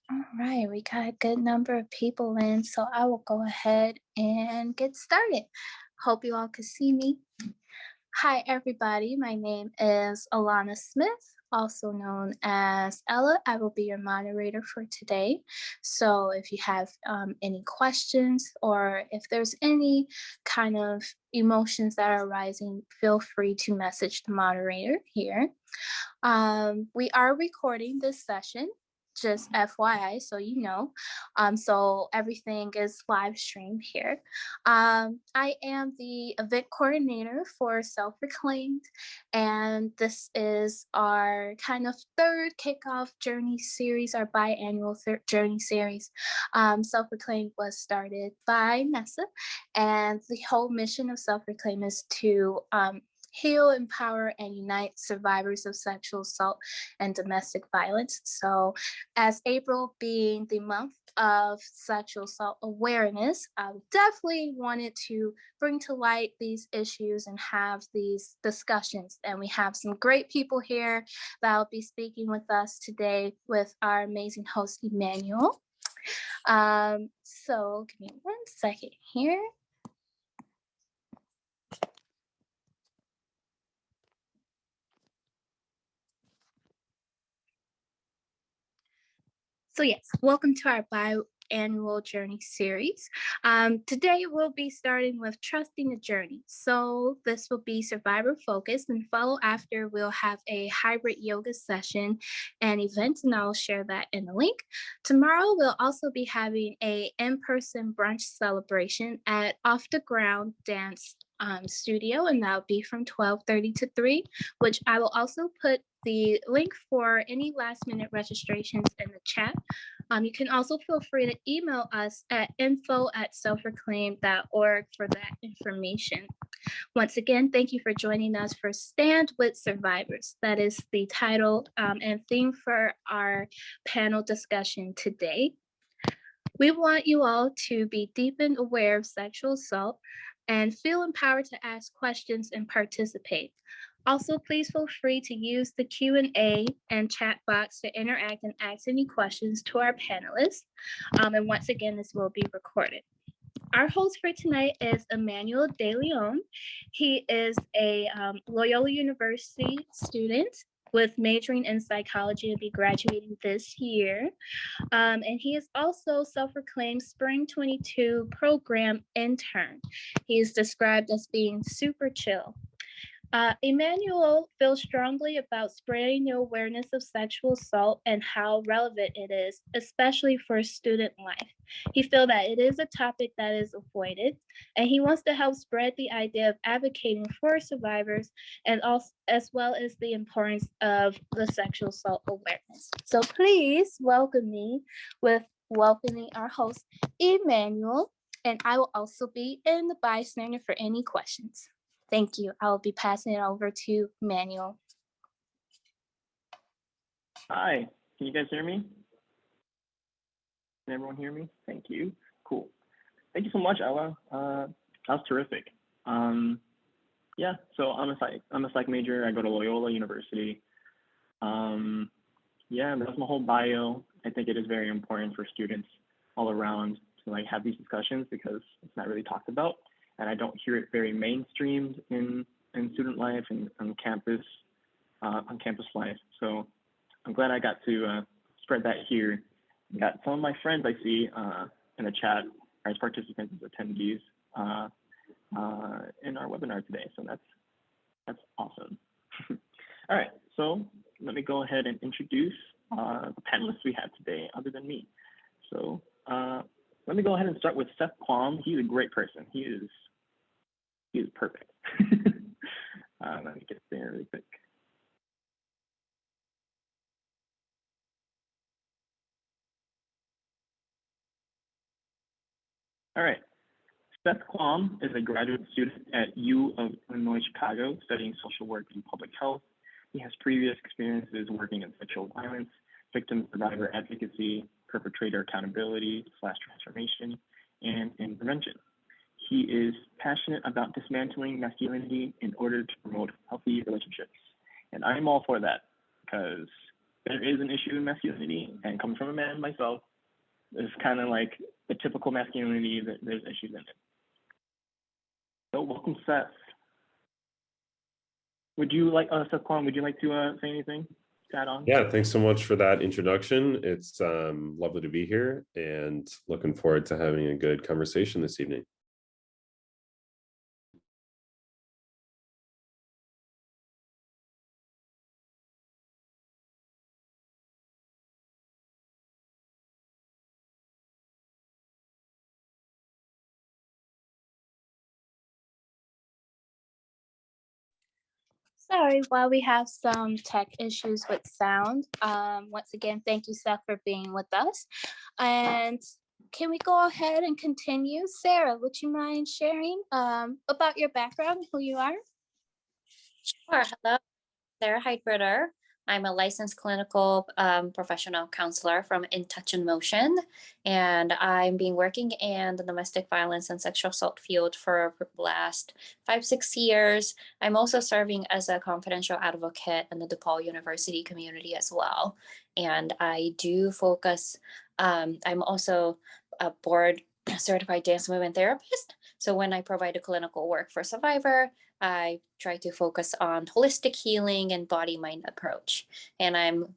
All right, we got a good number of people in, so I will go ahead and get started. Hope you all can see me. Hi, everybody. My name is Alana Smith, also known as Ella. I will be your moderator for today. So if you have any questions or if there's any kind of emotions that are arising, feel free to message the moderator here. We are recording this session, just FYI, so you know. So everything is live streamed here. I am the event coordinator for Self-Reclaimed, and this is our kind of third kickoff journey series, our biannual journey series. Self-Reclaimed was started by Nessa, and the whole mission of Self-Reclaimed is to heal, empower, and unite survivors of sexual assault and domestic violence. So, as April being the month of sexual assault awareness, I definitely wanted to bring to light these issues and have these discussions. And we have some great people here that will be speaking with us today with our amazing host, Manuel. So, give me 1 second here. So yes, welcome to our biannual journey series. Today we'll be starting with trusting the journey. So this will be survivor focused, and follow after we'll have a hybrid yoga session and event, and I'll share that in the link. Tomorrow we'll also be having a in-person brunch celebration at Off the Ground Dance studio, and that'll be from 12:30 to 3, which I will also put the link for any last minute registrations in the chat. You can also feel free to email us at info@selfreclaim.org for that information. Once again, thank you for joining us for Stand with Survivors. That is the title and theme for our panel discussion today. We want you all to be deep and aware of sexual assault and feel empowered to ask questions and participate. Also, please feel free to use the Q&A and chat box to interact and ask any questions to our panelists. And once again, this will be recorded. Our host for tonight is Manuel De Leon. He is a Loyola University student with majoring in psychology and be graduating this year. And he is also self-proclaimed Spring 22 program intern. He is described as being super chill. Emmanuel feels strongly about spreading the awareness of sexual assault and how relevant it is, especially for student life. He feels that it is a topic that is avoided, and he wants to help spread the idea of advocating for survivors and also as well as the importance of the sexual assault awareness. So please welcome me with welcoming our host, Emmanuel, and I will also be in the bystander for any questions. Thank you. I'll be passing it over to Manuel. Hi, can you guys hear me? Can everyone hear me? Thank you. Cool. Thank you so much, Ella. That was terrific. Yeah, so I'm a psych major. I go to Loyola University. Yeah, that's my whole bio. I think it is very important for students all around to like have these discussions because it's not really talked about. And I don't hear it very mainstreamed in student life and on campus life. So I'm glad I got to spread that here. Got some of my friends I see in the chat as participants, as attendees in our webinar today. So that's awesome. All right, so let me go ahead and introduce the panelists we have today, other than me. So let me go ahead and start with Seth. He's a great person. He is perfect. Let me get there really quick. All right. Seth Quam is a graduate student at U of Illinois, Chicago, studying social work and public health. He has previous experiences working in sexual violence, victim survivor advocacy, perpetrator accountability / transformation, and in prevention. He is passionate about dismantling masculinity in order to promote healthy relationships. And I'm all for that because there is an issue in masculinity, and coming from a man myself, it's kind of like the typical masculinity that there's issues in it. So welcome, Seth. Would you like, Seth Kwon, would you like to say anything to add on? Yeah, thanks so much for that introduction. It's lovely to be here and looking forward to having a good conversation this evening. Sorry, while we have some tech issues with sound. Once again, thank you, Seth, for being with us. And can we go ahead and continue? Sarah, would you mind sharing about your background, who you are? Sure. Hello, Sarah Heidritter. I'm a licensed clinical professional counselor from In Touch and Motion, and I've been working in the domestic violence and sexual assault field for the last 5-6 years. I'm also serving as a confidential advocate in the DePaul University community as well. And I do focus, I'm also a board certified dance movement therapist. So when I provide a clinical work for survivor, I try to focus on holistic healing and body-mind approach. And I'm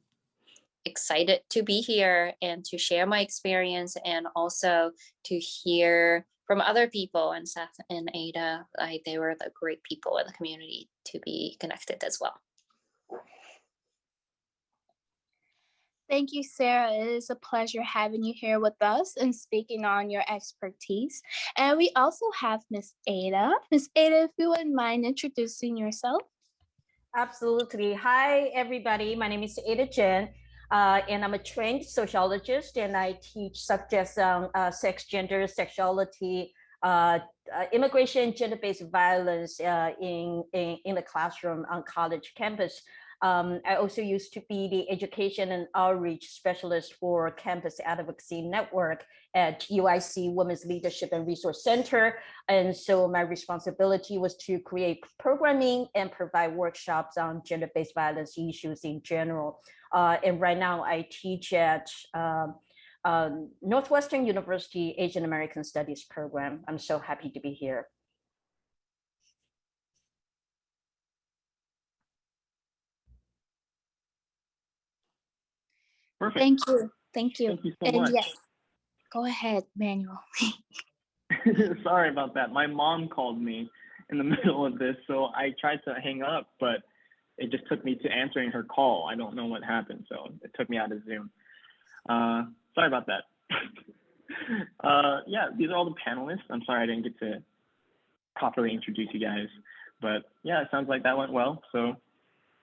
excited to be here and to share my experience and also to hear from other people. And Seth and Ada, they were the great people in the community to be connected as well. Thank you, Sarah. It is a pleasure having you here with us and speaking on your expertise. And we also have Miss Ada. Miss Ada, if you wouldn't mind introducing yourself. Absolutely. Hi, everybody. My name is Ada Chen, and I'm a trained sociologist, and I teach subjects on sex, gender, sexuality, immigration, gender-based violence in the classroom on college campus. I also used to be the education and outreach specialist for Campus Advocacy Network at UIC Women's Leadership and Resource Center. And so my responsibility was to create programming and provide workshops on gender-based violence issues in general. And right now I teach at Northwestern University Asian American Studies program. I'm so happy to be here. Perfect. Thank you. Thank you. Thank you so much. Yes, go ahead, Manuel. Sorry about that. My mom called me in the middle of this, so I tried to hang up, but it just took me to answering her call. I don't know what happened, so it took me out of Zoom. Sorry about that. Yeah, these are all the panelists. I'm sorry I didn't get to properly introduce you guys, but yeah, it sounds like that went well. So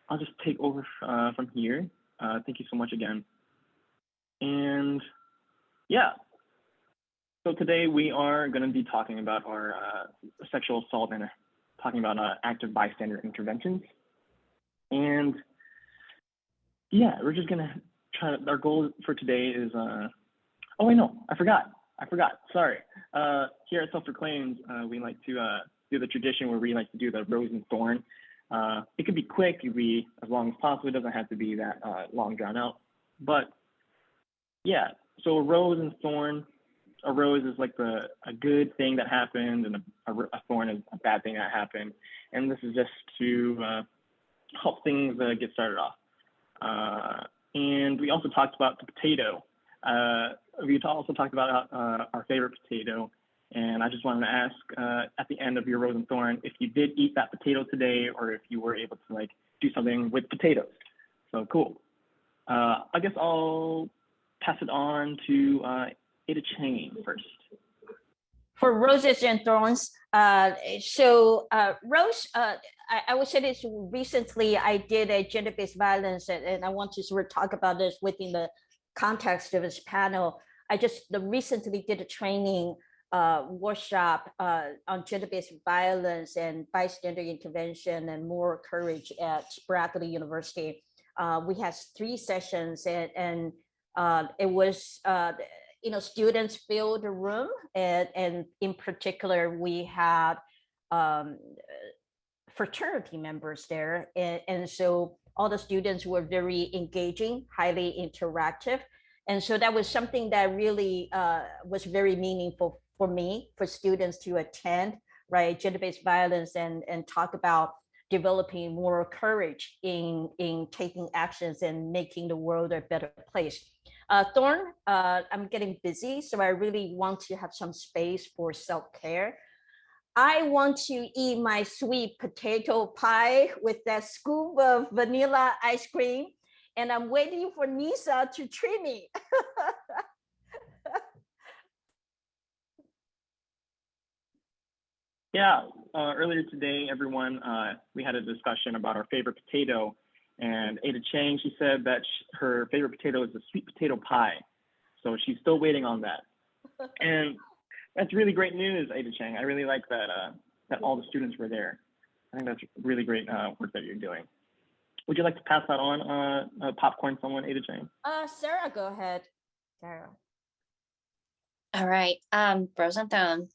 I'll just take over from here. Thank you so much again. And yeah, so today we are going to be talking about our sexual assault and talking about active bystander interventions. And yeah, we're just going to try to, our goal for today is, oh wait, no, I forgot, sorry. Here at Self-Proclaimed, we like to do the tradition where we like to do the rose and thorn. It could be quick, it could be as long as possible, it doesn't have to be that long drawn out. But yeah, so a rose and thorn, a rose is like a good thing that happened, and a thorn is a bad thing that happened. And this is just to help things get started off. And we also talked about the potato. We also talked about our favorite potato. And I just wanted to ask at the end of your rose and thorn, if you did eat that potato today, or if you were able to like do something with potatoes. So cool. I guess I'll pass it on to Ada Chain first. For roses and thorns, Rose, I would say this recently, I did a gender-based violence, and I want to sort of talk about this within the context of this panel. I just recently did a training workshop on gender-based violence and bystander intervention and moral courage at Berkeley University. We had 3 sessions, and it was, students filled the room, and in particular, we had fraternity members there. And so all the students were very engaging, highly interactive. And so that was something that really was very meaningful for me, for students to attend, right? Gender-based violence and talk about developing more courage in taking actions and making the world a better place. Thorn, I'm getting busy, so I really want to have some space for self-care. I want to eat my sweet potato pie with that scoop of vanilla ice cream, and I'm waiting for Nisa to treat me. Yeah, earlier today, everyone, we had a discussion about our favorite potato, and Ada Chang, she said that her favorite potato is the sweet potato pie. So she's still waiting on that. And that's really great news, Ada Chang. I really like that that all the students were there. I think that's really great work that you're doing. Would you like to pass that on, popcorn someone, Ada Chang? Sarah, go ahead. Sarah. All right, pros and cons.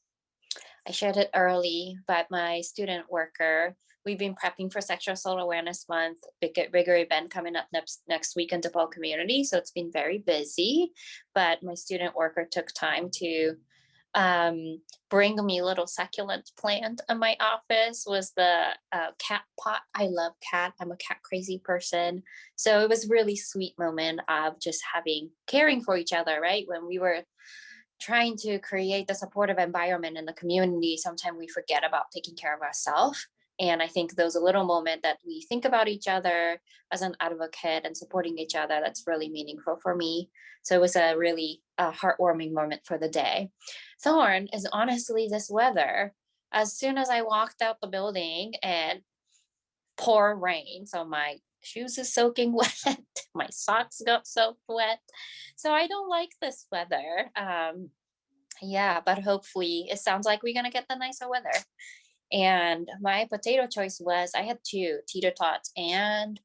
I shared it early, but my student worker, we've been prepping for Sexual Assault Awareness Month, bigger event coming up next week in DePaul community. So it's been very busy, but my student worker took time to bring me a little succulent plant in my office. Was the cat pot. I love cat. I'm a cat crazy person. So it was really sweet moment of just caring for each other, right? When we were trying to create the supportive environment in the community, sometimes we forget about taking care of ourselves. And I think those a little moment that we think about each other as an advocate and supporting each other, that's really meaningful for me. So it was a really heartwarming moment for the day. Thorn is honestly this weather. As soon as I walked out the building and pour rain, so my shoes is soaking wet, my socks got soaked wet. So I don't like this weather. Yeah, but hopefully it sounds like we're gonna get the nicer weather. And my potato choice was, I had two, tater tots and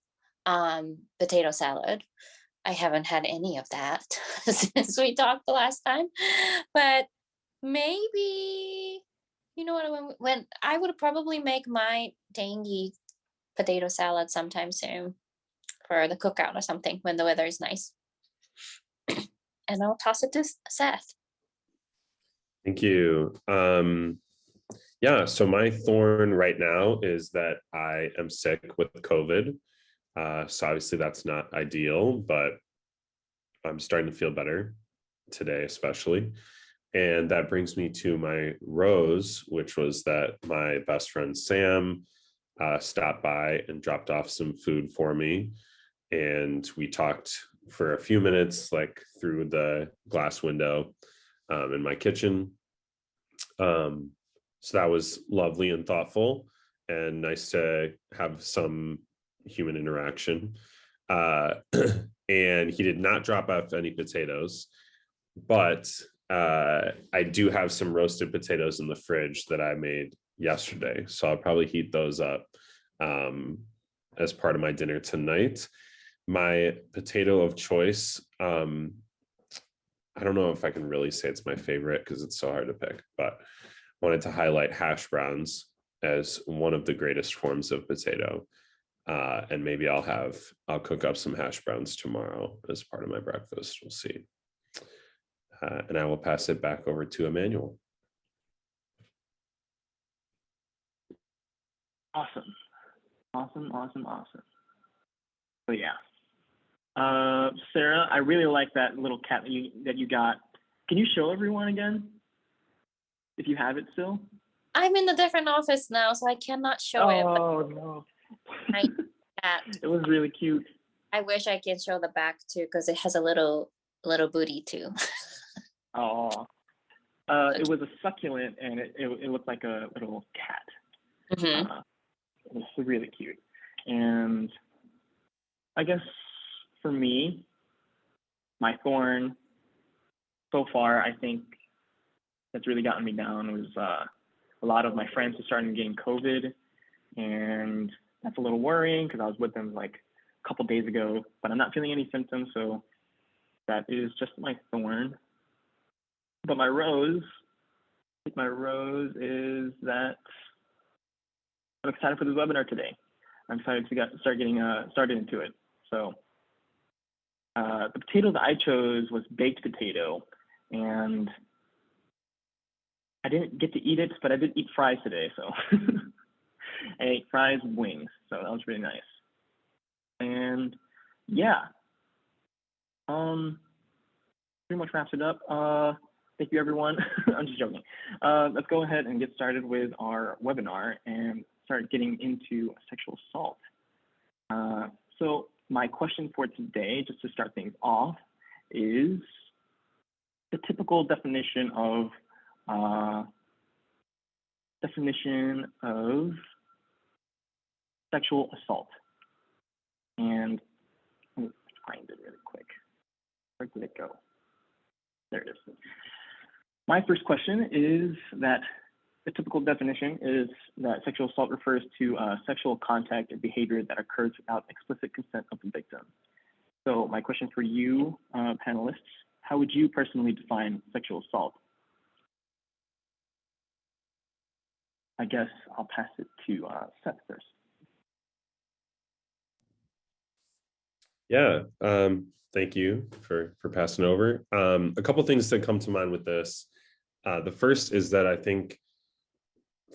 potato salad. I haven't had any of that since we talked the last time, but maybe, you know what, when I would probably make my tangy potato salad sometime soon for the cookout or something when the weather is nice. And I'll toss it to Seth. Thank you. Yeah, so my thorn right now is that I am sick with COVID. So obviously that's not ideal, but I'm starting to feel better today, especially. And that brings me to my rose, which was that my best friend Sam stopped by and dropped off some food for me. And we talked for a few minutes, like through the glass window in my kitchen. So that was lovely and thoughtful and nice to have some human interaction. And he did not drop off any potatoes, but I do have some roasted potatoes in the fridge that I made yesterday. So I'll probably heat those up as part of my dinner tonight. My potato of choice, I don't know if I can really say it's my favorite because it's so hard to pick, but wanted to highlight hash browns as one of the greatest forms of potato. And maybe I'll cook up some hash browns tomorrow as part of my breakfast. We'll see. And I will pass it back over to Manuel. Awesome. So yeah. Sarah, I really like that little cat that you got. Can you show everyone again? If you have it still? I'm in a different office now, so I cannot show it. Oh no. It was really cute. I wish I could show the back too, because it has a little booty too. Oh. It was a succulent and it looked like a little cat. Mm-hmm. It was really cute. And I guess for me, my thorn so far, I think that's really gotten me down was a lot of my friends are starting getting COVID, and that's a little worrying because I was with them like a couple days ago, but I'm not feeling any symptoms, so that is just my thorn. But my rose is that I'm excited for this webinar today. I'm excited to start getting started into it. So the potato that I chose was baked potato, and I didn't get to eat it, but I did eat fries today. So I ate fries and wings, so that was really nice. And yeah, pretty much wraps it up. Thank you, everyone. I'm just joking. Let's go ahead and get started with our webinar and start getting into sexual assault. So my question for today, just to start things off, is the typical definition of sexual assault. And let me find it really quick. Where did it go? There it is. My first question is that the typical definition is that sexual assault refers to sexual contact and behavior that occurs without explicit consent of the victim. So my question for you, panelists, how would you personally define sexual assault? I guess I'll pass it to Seth first. Yeah, thank you for passing over. A couple things that come to mind with this. The first is that I think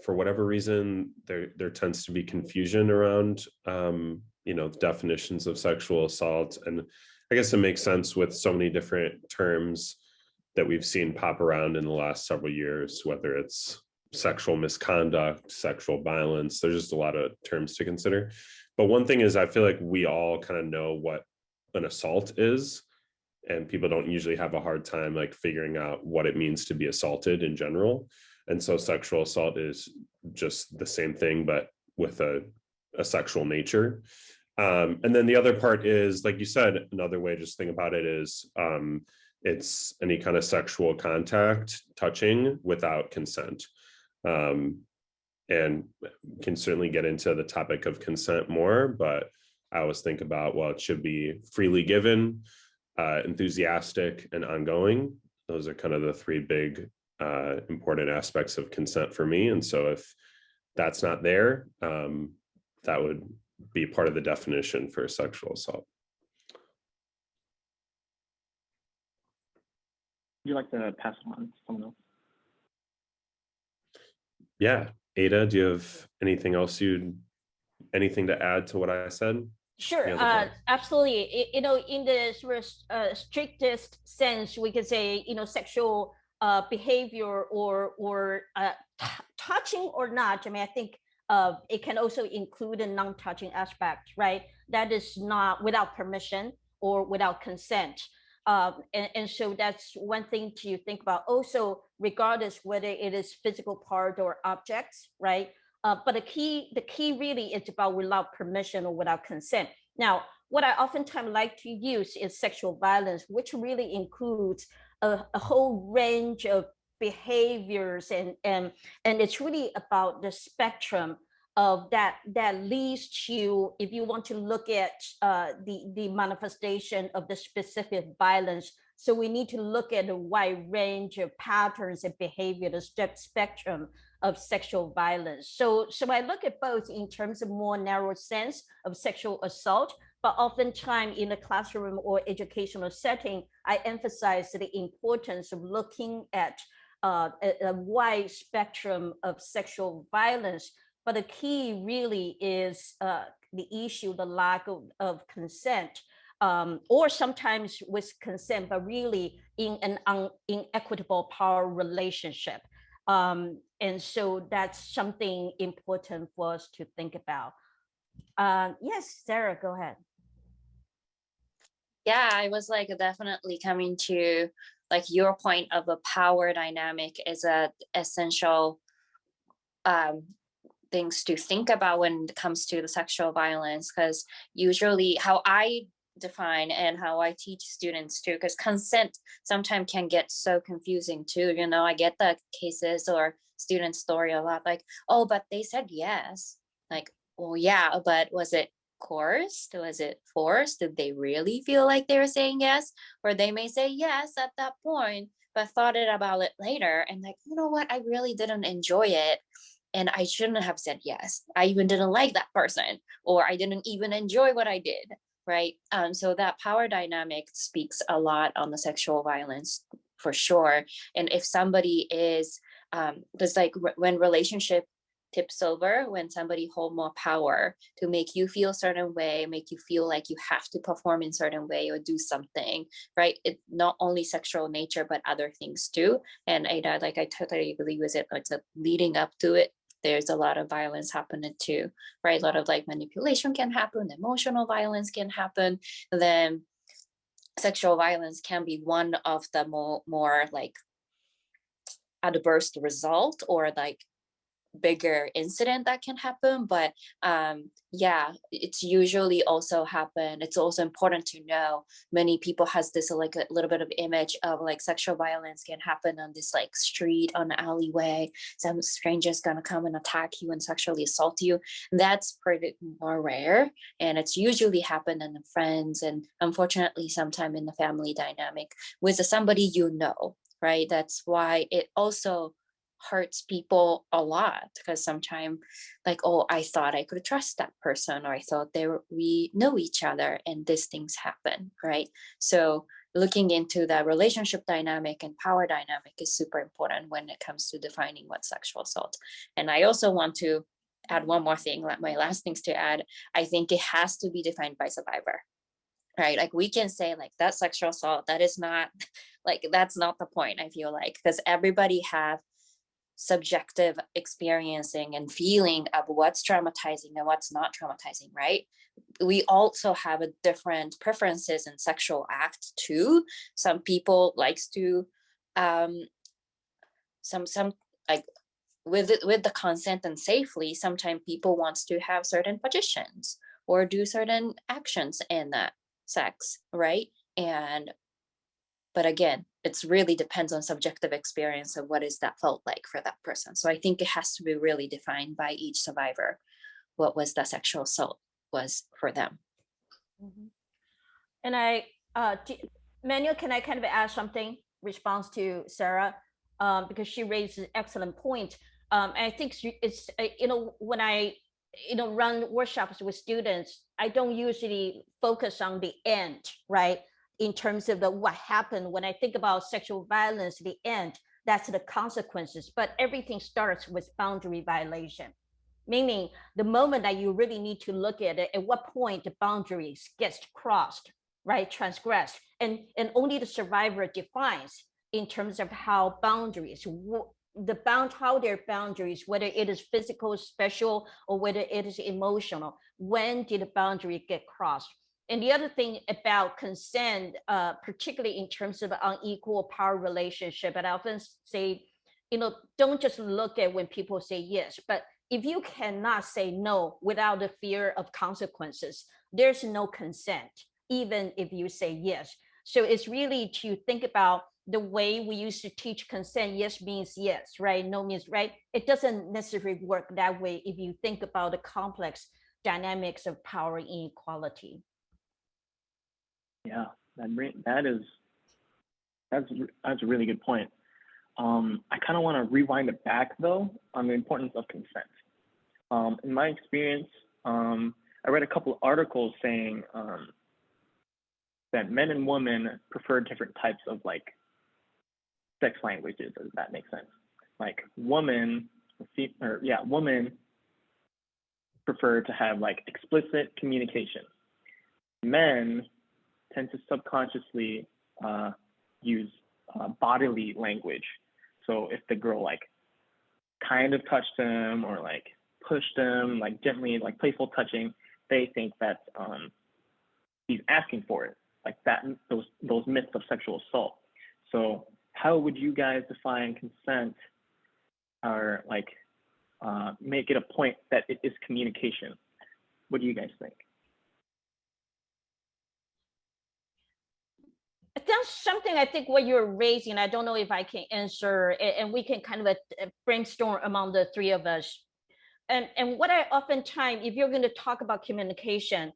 for whatever reason, there tends to be confusion around, definitions of sexual assault. And I guess it makes sense with so many different terms that we've seen pop around in the last several years, whether it's sexual misconduct, sexual violence. There's just a lot of terms to consider. But one thing is, I feel like we all kind of know what an assault is, and people don't usually have a hard time like figuring out what it means to be assaulted in general. And so sexual assault is just the same thing, but with a sexual nature. And then the other part is, like you said, another way to just think about it is it's any kind of sexual contact, touching without consent. And can certainly get into the topic of consent more, but I always think about, well, it should be freely given, enthusiastic, and ongoing. Those are kind of the three big important aspects of consent for me. And so if that's not there, that would be part of the definition for sexual assault. Would you like to pass it on to someone else? Yeah, Ada, do you have anything to add to what I said? Sure, absolutely. In the sort of strictest sense, we could say, sexual behavior or touching or not. I mean, I think it can also include a non-touching aspect, right? That is not without permission or without consent. And so that's one thing to think about. Also, regardless whether it is physical part or objects, right? But the key really is about without permission or without consent. Now, what I oftentimes like to use is sexual violence, which really includes a whole range of behaviors, and it's really about the spectrum of that leads to, if you want to look at the manifestation of the specific violence. So we need to look at a wide range of patterns and behavior, the spectrum of sexual violence. So I look at both in terms of more narrow sense of sexual assault, but oftentimes in a classroom or educational setting, I emphasize the importance of looking at a wide spectrum of sexual violence. But the key really is the issue, the lack of consent, or sometimes with consent, but really in an inequitable power relationship. And so that's something important for us to think about. Yes, Sarah, go ahead. Yeah, I was like definitely coming to like your point of a power dynamic is a essential things to think about when it comes to the sexual violence, because usually how I define and how I teach students too, because consent sometimes can get so confusing too. I get the cases or student story a lot, like, oh, but they said yes. Like, well, yeah, but was it coerced? Was it forced? Did they really feel like they were saying yes? Or they may say yes at that point, but thought about it later and like, you know what, I really didn't enjoy it. and I shouldn't have said yes. I even didn't like that person, or I didn't even enjoy what I did, right? So that power dynamic speaks a lot on the sexual violence for sure. And if somebody is, just like when relationship tips over, when somebody hold more power to make you feel a certain way, make you feel like you have to perform in a certain way or do something, right? It's not only sexual nature, but other things too. And I totally agree with it. It's a leading up to it. There's a lot of violence happening too, right? A lot of like manipulation can happen, emotional violence can happen. Then sexual violence can be one of the more like adverse result, or like bigger incident that can happen. But yeah, it's usually also happen. It's also important to know many people has this like a little bit of image of like sexual violence can happen on this like street, on the alleyway, some stranger's gonna come and attack you and sexually assault you. That's pretty more rare, and it's usually happen in the friends, and unfortunately sometime in the family dynamic with somebody you know, right? That's why it also hurts people a lot, because sometimes like, oh, I thought I could trust that person, or I thought we know each other, and these things happen, right? So looking into the relationship dynamic and power dynamic is super important when it comes to defining what sexual assault. And I also want to add one more thing, like my last things to add. I think it has to be defined by survivor, right? Like we can say like that sexual assault, that is not like, that's not the point, I feel like, because everybody have subjective experiencing and feeling of what's traumatizing and what's not traumatizing, right? We also have a different preferences in sexual act too. Some people likes to some like with the consent and safely, sometimes people wants to have certain positions or do certain actions in that sex, right? But again, it's really depends on subjective experience of what is that felt like for that person. So I think it has to be really defined by each survivor, what was the sexual assault was for them. Mm-hmm. And Manuel, can I kind of add something response to Sarah, because she raised an excellent point. I think it's when I run workshops with students, I don't usually focus on the end, right? In terms of what happened. When I think about sexual violence, the end, that's the consequences. But everything starts with boundary violation, meaning the moment that you really need to look at it, at what point the boundaries gets crossed, right, transgressed, and only the survivor defines in terms of how boundaries, how their boundaries, whether it is physical, special, or whether it is emotional, when did the boundary get crossed? And the other thing about consent, particularly in terms of unequal power relationship, and I often say, don't just look at when people say yes, but if you cannot say no without the fear of consequences, there's no consent, even if you say yes. So it's really to think about the way we used to teach consent. Yes means yes, right? No means right. It doesn't necessarily work that way if you think about the complex dynamics of power inequality. Yeah, that's a really good point. I kind of want to rewind it back though on the importance of consent. In my experience, I read a couple of articles saying that men and women prefer different types of like sex languages, if that makes sense. Like women prefer to have like explicit communication. Men tend to subconsciously use bodily language. So if the girl like kind of touched them or like pushed them, like gently, like playful touching, they think that he's asking for it, like that, those myths of sexual assault. So how would you guys define consent, or like make it a point that it is communication? What do you guys think? That's something I think what you're raising, I don't know if I can answer, and we can kind of brainstorm among the three of us. And what I oftentimes, if you're going to talk about communication,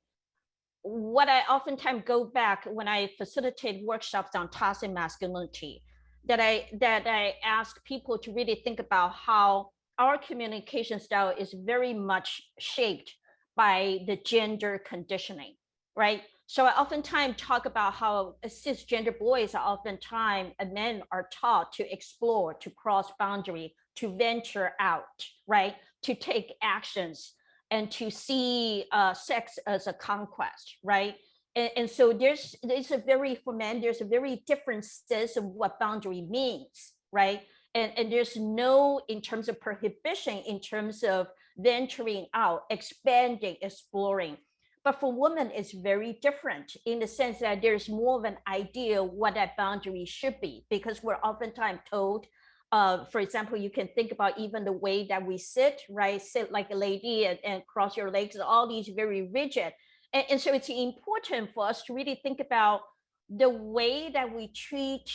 what I oftentimes go back when I facilitate workshops on toxic masculinity, that I ask people to really think about how our communication style is very much shaped by the gender conditioning, right? So I oftentimes talk about how cisgender boys are oftentimes, and men are taught to explore, to cross boundary, to venture out, right? To take actions and to see sex as a conquest, right? And so there's a very, for men, there's a very different sense of what boundary means, right? And there's no, in terms of prohibition, in terms of venturing out, expanding, exploring. But for women, it's very different in the sense that there's more of an idea what that boundary should be, because we're oftentimes told, for example, you can think about even the way that we sit, right? Sit like a lady and cross your legs, all these very rigid. And so it's important for us to really think about the way that we treat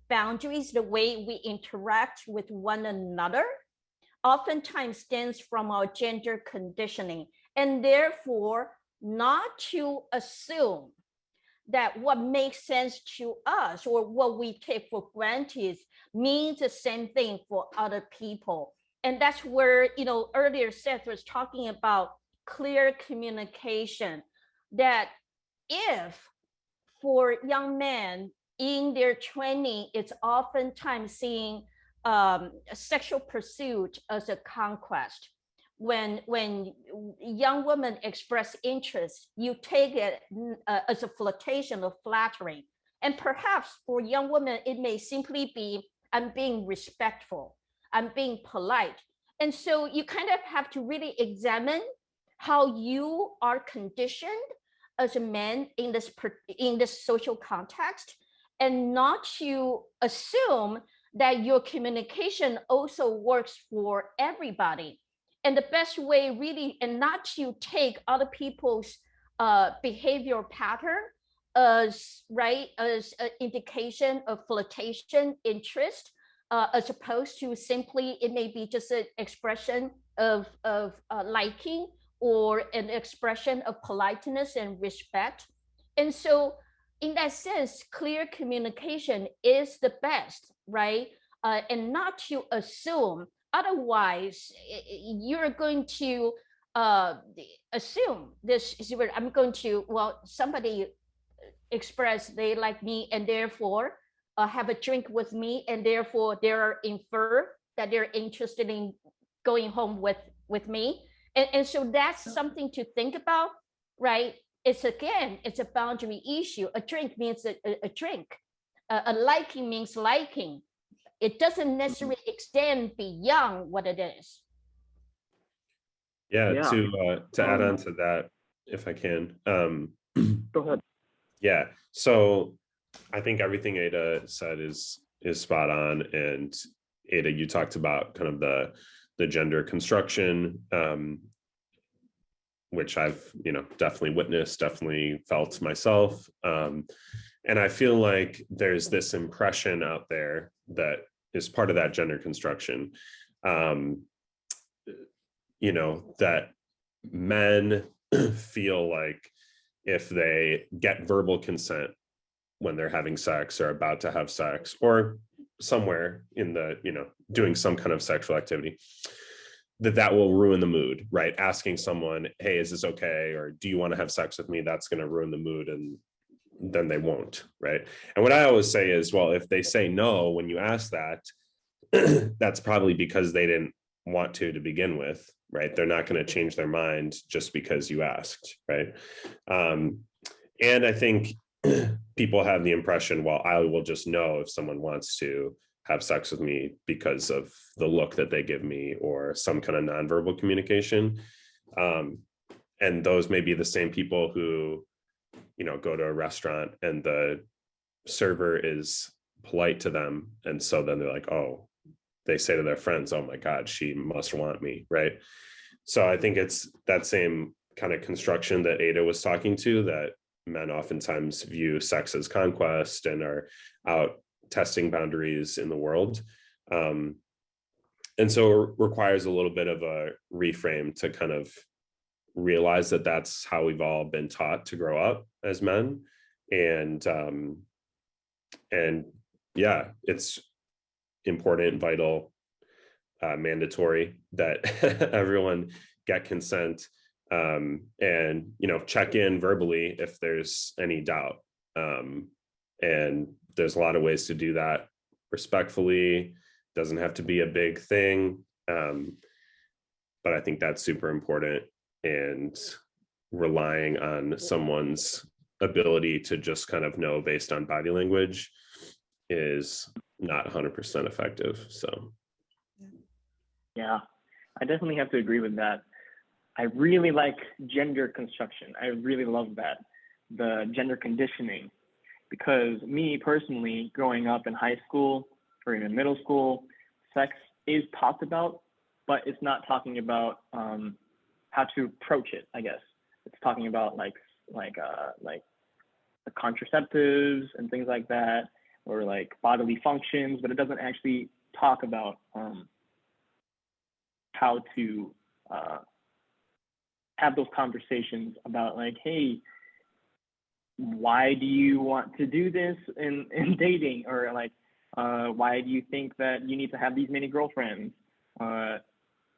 boundaries, the way we interact with one another, oftentimes stems from our gender conditioning. And therefore, not to assume that what makes sense to us or what we take for granted means the same thing for other people. And that's where, earlier Seth was talking about clear communication, that if for young men in their training, it's oftentimes seeing sexual pursuit as a conquest. When young women express interest, you take it as a flirtation or flattering. And perhaps for young women, it may simply be, I'm being respectful, I'm being polite. And so you kind of have to really examine how you are conditioned as a man in this social context, and not to assume that your communication also works for everybody. And the best way really, and not to take other people's behavioral pattern as an indication of flirtation, interest, as opposed to simply it may be just an expression of liking or an expression of politeness and respect. And so in that sense, clear communication is the best, right? And not to assume. Otherwise, you're going to assume this. I'm going to, well, somebody express they like me and therefore have a drink with me, and therefore they're infer that they're interested in going home with me. And so that's something to think about, right? It's a boundary issue. A drink means a drink. A liking means liking. It doesn't necessarily extend beyond what it is. Yeah. To add on to that, if I can. Go ahead. Yeah. So I think everything Ada said is spot on. And Ada, you talked about kind of the gender construction, which I've definitely witnessed, definitely felt myself. And I feel like there's this impression out there that is part of that gender construction, that men feel like if they get verbal consent when they're having sex or about to have sex, or somewhere in the, doing some kind of sexual activity, that will ruin the mood, right? Asking someone, hey, is this okay? Or do you want to have sex with me? That's going to ruin the mood. And then they won't, right? And what I always say is, well, if they say no when you ask that, that's probably because they didn't want to begin with, right? They're not going to change their mind just because you asked, right? And I think people have the impression, well, I will just know if someone wants to have sex with me because of the look that they give me or some kind of nonverbal communication. And those may be the same people who, go to a restaurant and the server is polite to them. And so then they're like, oh, they say to their friends, oh my God, she must want me, right? So I think it's that same kind of construction that Ada was talking to, that men oftentimes view sex as conquest and are out testing boundaries in the world. And so it requires a little bit of a reframe to kind of realize that that's how we've all been taught to grow up as men. And yeah, it's important, vital mandatory that everyone get consent, and check in verbally if there's any doubt. And there's a lot of ways to do that respectfully. Doesn't have to be a big thing, but I think that's super important. And relying on someone's ability to just kind of know based on body language is not 100% effective. So yeah, I definitely have to agree with that. I really like gender construction. I really love that, the gender conditioning, because me personally, growing up in high school or even middle school, sex is talked about, but it's not talking about how to approach it, I guess. It's talking about like the contraceptives and things like that, or like bodily functions, but it doesn't actually talk about how to have those conversations about like, hey, why do you want to do this in dating? Or like, why do you think that you need to have these many girlfriends?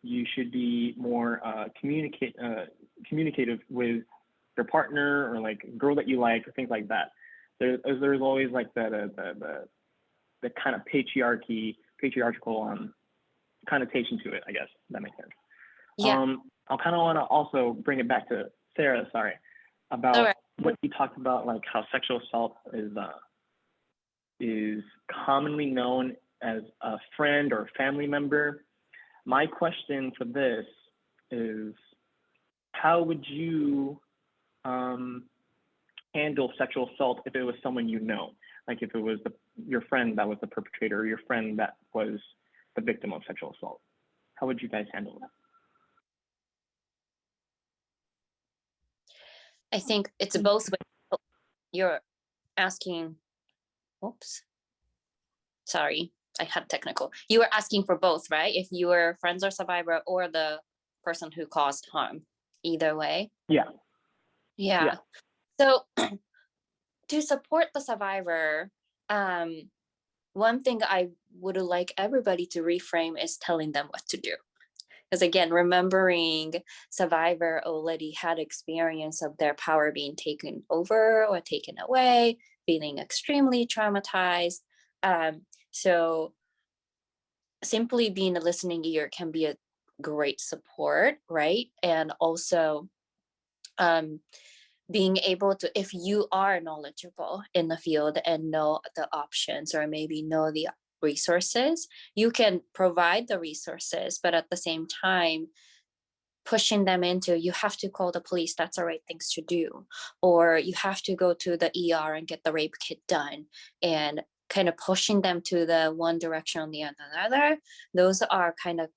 You should be more communicative with your partner, or like girl that you like, or things like that. There's always like the kind of patriarchal connotation to it, I guess, if that makes sense. Yeah. I kind of want to also bring it back to Sarah, about what you talked about, like how sexual assault is commonly known as a friend or family member. My question for this is, how would you handle sexual assault if it was someone you know? Like if it was your friend that was the perpetrator, or your friend that was the victim of sexual assault. How would you guys handle that? I think it's both ways. You're asking, oops, sorry, I had technical. You were asking for both, right? If you were friends or survivor, or the person who caused harm, either way. Yeah. So to support the survivor, one thing I would like everybody to reframe is telling them what to do. Because again, remembering survivor already had experience of their power being taken over or taken away, feeling extremely traumatized. So simply being a listening ear can be a great support, right? And also being able to, if you are knowledgeable in the field and know the options, or maybe know the resources, you can provide the resources, but at the same time, pushing them into, you have to call the police, that's the right things to do, or you have to go to the ER and get the rape kit done, and kind of pushing them to the one direction or the other. Those are kind of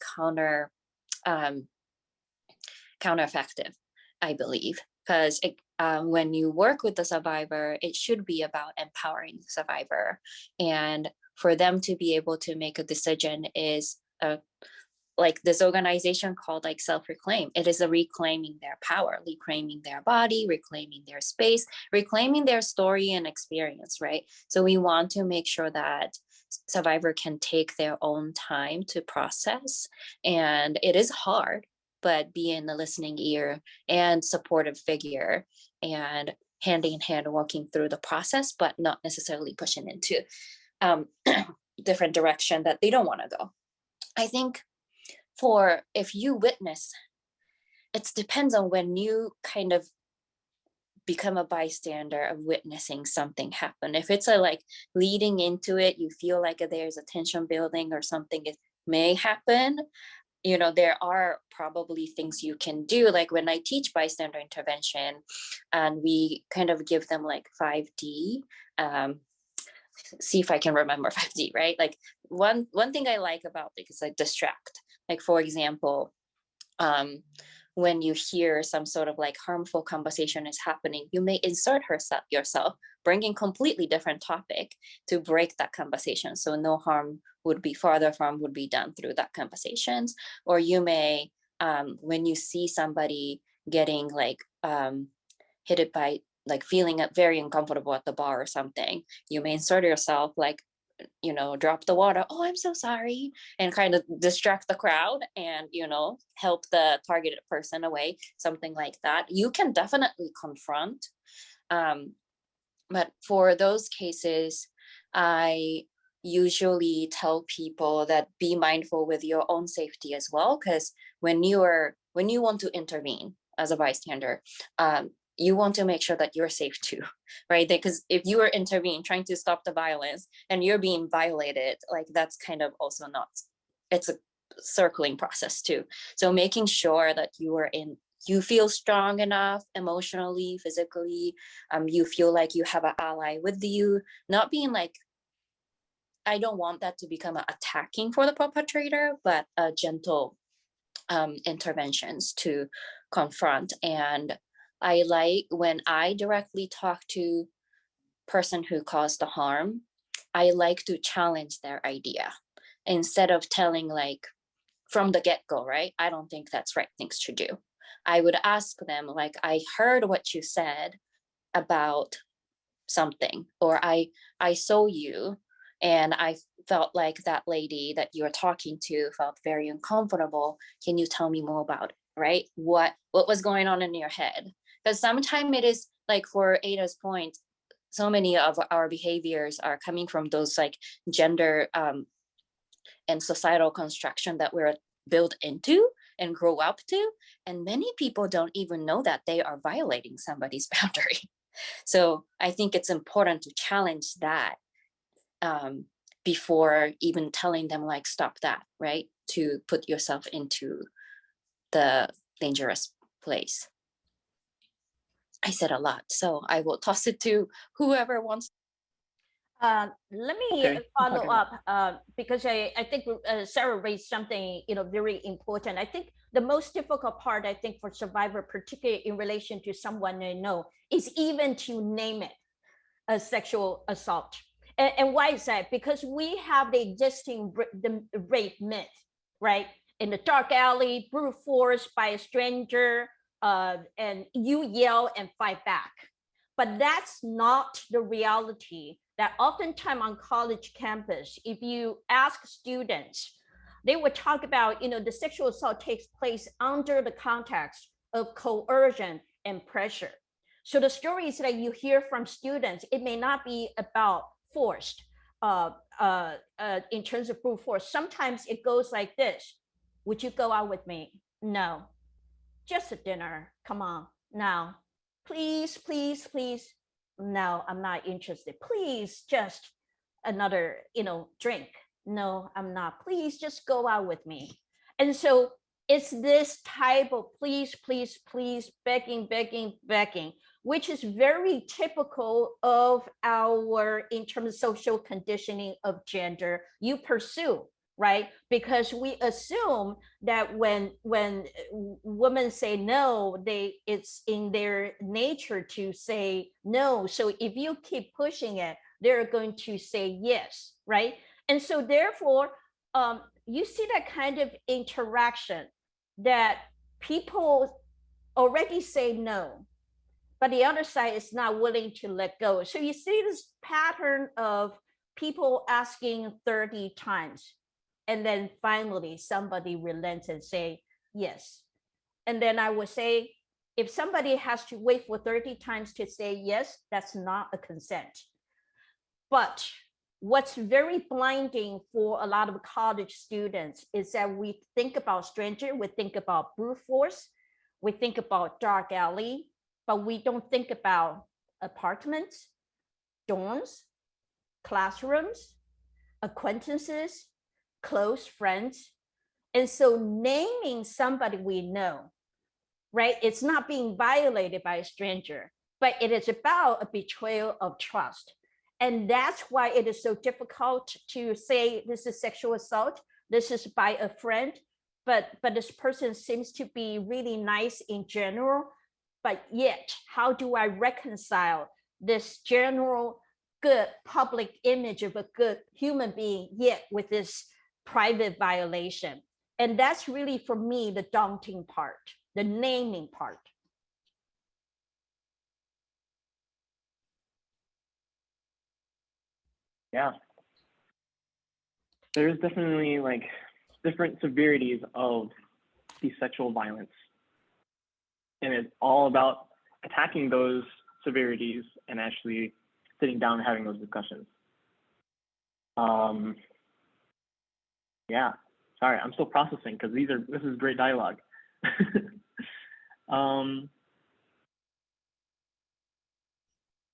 counter-effective, I believe, because when you work with the survivor, it should be about empowering the survivor, and for them to be able to make a decision is like this organization called like self-reclaim. It is a reclaiming their power, reclaiming their body, reclaiming their space, reclaiming their story and experience, right? So we want to make sure that survivor can take their own time to process, and it is hard, but being a listening ear and supportive figure, and hand in hand walking through the process, but not necessarily pushing into different direction that they don't want to go. I think for if you witness, it depends on when you kind of become a bystander of witnessing something happen. If it's like leading into it, you feel like there's a tension building or something it may happen, there are probably things you can do. Like when I teach bystander intervention, and we kind of give them like 5D, see if I can remember 5D, right? Like one thing I like about it is like distract. Like for example, when you hear some sort of like harmful conversation is happening, you may insert yourself, bringing completely different topic to break that conversation. So no harm would be, further harm would be done through that conversations. Or you may, when you see somebody getting like hit by, like feeling very uncomfortable at the bar or something, you may insert yourself like drop the water, oh, I'm so sorry, and kind of distract the crowd and, help the targeted person away, something like that. You can definitely confront. But for those cases, I usually tell people that be mindful with your own safety as well, because when you want to intervene as a bystander, you want to make sure that you're safe too, right? Because if you are intervening, trying to stop the violence, and you're being violated, like that's kind of also not, it's a circling process too. So making sure that you feel strong enough emotionally, physically, you feel like you have an ally with you, not being like, I don't want that to become attacking for the perpetrator, but gentle interventions to confront. And I like when I directly talk to person who caused the harm, I like to challenge their idea instead of telling like from the get-go, right? I don't think that's right things to do. I would ask them like, I heard what you said about something, or I saw you and I felt like that lady that you're talking to felt very uncomfortable. Can you tell me more about it, right? What was going on in your head? Because sometimes it is like, for Ada's point, so many of our behaviors are coming from those like gender and societal construction that we're built into and grow up to. And many people don't even know that they are violating somebody's boundary. So I think it's important to challenge that before even telling them like, stop that, right? To put yourself into the dangerous place. I said a lot, so I will toss it to whoever wants. Let me Okay, follow up because I think Sarah raised something very important. I think the most difficult part, I think, for survivor, particularly in relation to someone they know, is even to name it a sexual assault. And why is that? Because we have the existing rape myth, right? In the dark alley, brute force by a stranger, and you yell and fight back. But that's not the reality. That oftentimes on college campus, if you ask students, they would talk about, the sexual assault takes place under the context of coercion and pressure. So the stories that you hear from students, it may not be about forced in terms of brute force. Sometimes it goes like this: would you go out with me? No. Just a dinner. Come on. Now. Please, please, please. No, I'm not interested. Please, just another, drink. No, I'm not. Please just go out with me. And so it's this type of please, please, please, begging, begging, begging, which is very typical of our, in terms of social conditioning of gender, you pursue, right? Because we assume that when women say no, it's in their nature to say no. So if you keep pushing it, they're going to say yes, right? And so therefore, you see that kind of interaction that people already say no, but the other side is not willing to let go. So you see this pattern of people asking 30 times. And then finally somebody relents and say yes. And then I would say, if somebody has to wait for 30 times to say yes, that's not a consent. But what's very blinding for a lot of college students is that we think about stranger, we think about brute force, we think about dark alley, but we don't think about apartments, dorms, classrooms, acquaintances, close friends. And so naming somebody we know, right? It's not being violated by a stranger, but it is about a betrayal of trust. And that's why it is so difficult to say this is sexual assault, this is by a friend, but this person seems to be really nice in general. But yet, how do I reconcile this general good public image of a good human being, yet with this private violation? And that's really, for me, the daunting part, the naming part. Yeah. there's definitely like different severities of the sexual violence. And it's all about attacking those severities and actually sitting down and having those discussions. Yeah, sorry, I'm still processing because this is great dialogue.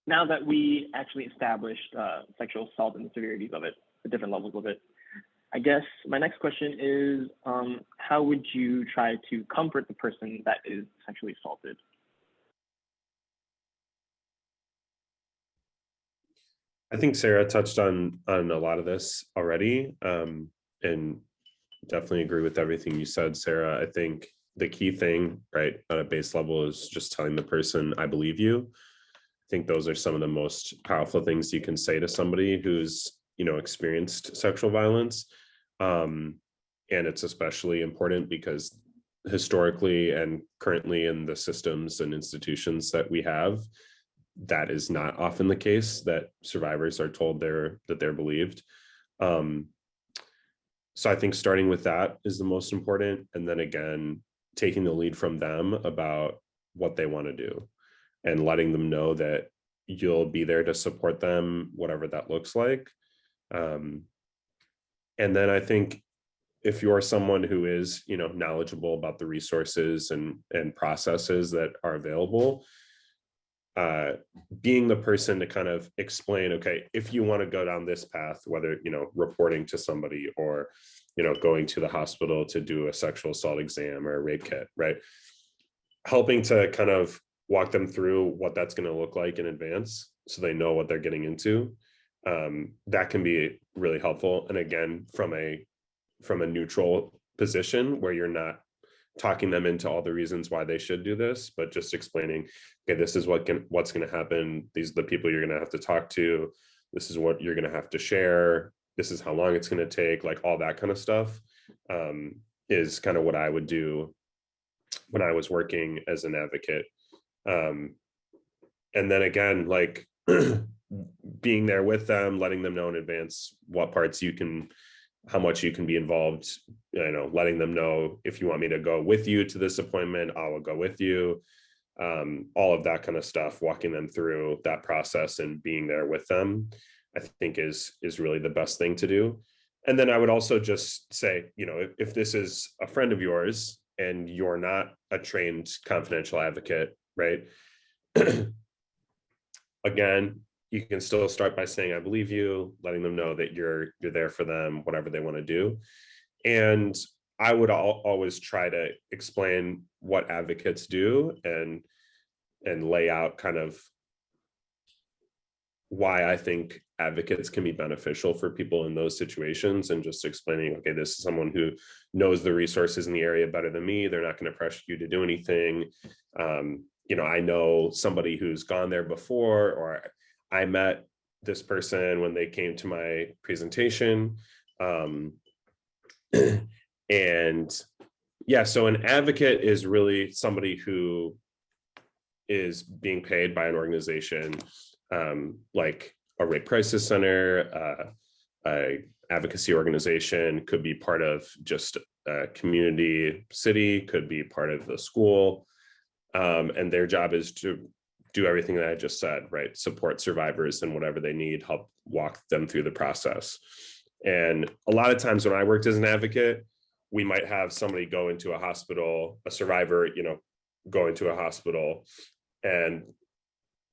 Now that we actually established sexual assault and the severities of it, the different levels of it, I guess my next question is, how would you try to comfort the person that is sexually assaulted? I think Sarah touched on a lot of this already, and definitely agree with everything you said, Sarah. I think the key thing, right, at a base level is just telling the person, I believe you. I think those are some of the most powerful things you can say to somebody who's, experienced sexual violence. And it's especially important because historically and currently in the systems and institutions that we have, that is not often the case, that survivors are told that they're believed. So I think starting with that is the most important. And then again, taking the lead from them about what they want to do and letting them know that you'll be there to support them, whatever that looks like. And then I think if you're someone who is, knowledgeable about the resources and processes that are available, being the person to kind of explain, okay, if you want to go down this path, whether, reporting to somebody or, going to the hospital to do a sexual assault exam or a rape kit, right? Helping to kind of walk them through what that's going to look like in advance so they know what they're getting into. That can be really helpful. And again, from a neutral position where you're not talking them into all the reasons why they should do this, but just explaining, okay, this is what's going to happen. These are the people you're going to have to talk to. This is what you're going to have to share. This is how long it's going to take, like all that kind of stuff, is kind of what I would do when I was working as an advocate. And then again, like being there with them, letting them know in advance what parts how much you can be involved, letting them know if you want me to go with you to this appointment, I will go with you. All of that kind of stuff, walking them through that process and being there with them, I think is really the best thing to do. And then I would also just say, if this is a friend of yours and you're not a trained confidential advocate, right? Again, you can still start by saying, I believe you, letting them know that you're there for them, whatever they want to do. And I would always try to explain what advocates do and lay out kind of why I think advocates can be beneficial for people in those situations, and just explaining, okay, this is someone who knows the resources in the area better than me. They're not going to pressure you to do anything. I know somebody who's gone there before, or I met this person when they came to my presentation. And yeah, so an advocate is really somebody who is being paid by an organization, like a rape crisis center, a advocacy organization, could be part of just a community city, could be part of the school. And their job is to do everything that I just said, right? Support survivors and whatever they need, help walk them through the process. And a lot of times when I worked as an advocate, we might have somebody go into a hospital, a survivor, go into a hospital, and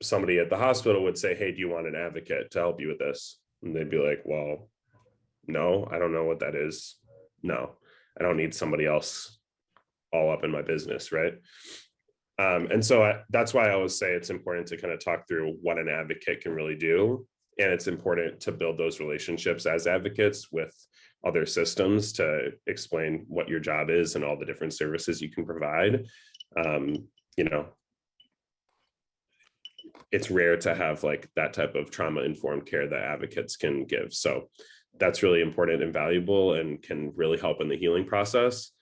somebody at the hospital would say, hey, do you want an advocate to help you with this? And they'd be like, well, no, I don't know what that is. No, I don't need somebody else all up in my business, right? And so that's why I always say it's important to kind of talk through what an advocate can really do. And it's important to build those relationships as advocates with other systems to explain what your job is and all the different services you can provide. It's rare to have like that type of trauma-informed care that advocates can give. So that's really important and valuable and can really help in the healing process.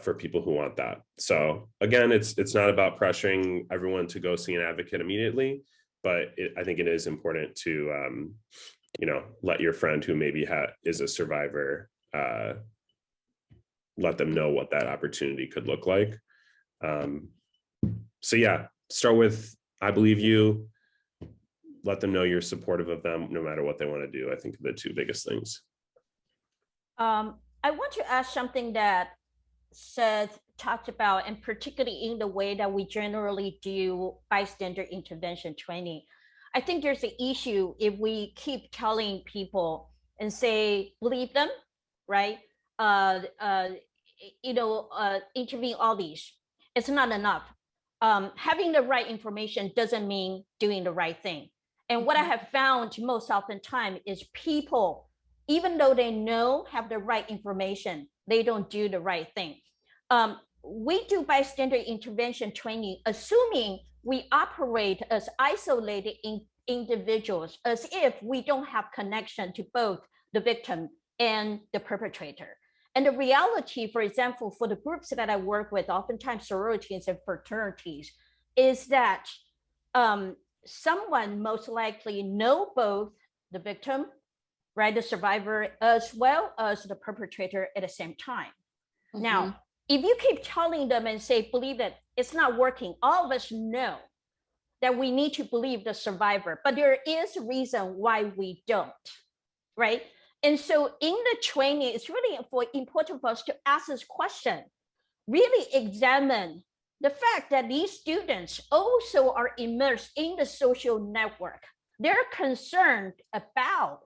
For people who want that. So again, it's not about pressuring everyone to go see an advocate immediately, but I think it is important to let your friend who maybe is a survivor, let them know what that opportunity could look like. So yeah, start with, I believe you. Let them know you're supportive of them no matter what they want to do. I think the two biggest things. I want to ask something that Seth talked about, and particularly in the way that we generally do bystander intervention training. I think there's an issue if we keep telling people and say, believe them, right? Intervene all these. It's not enough. Having the right information doesn't mean doing the right thing. And what I have found most often time is people, even though they have the right information, they don't do the right thing. We do bystander intervention training, assuming we operate as isolated individuals, as if we don't have connection to both the victim and the perpetrator. And the reality, for example, for the groups that I work with, oftentimes sororities and fraternities, is that someone most likely know both the victim, right, the survivor, as well as the perpetrator at the same time. Mm-hmm. Now, if you keep telling them and say, believe it, it's not working, all of us know that we need to believe the survivor, but there is a reason why we don't, right? And so in the training, it's really important for us to ask this question, really examine the fact that these students also are immersed in the social network. They're concerned about,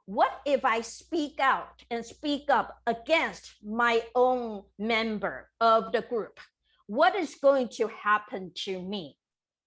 what if I speak out and speak up against my own member of the group? What is going to happen to me,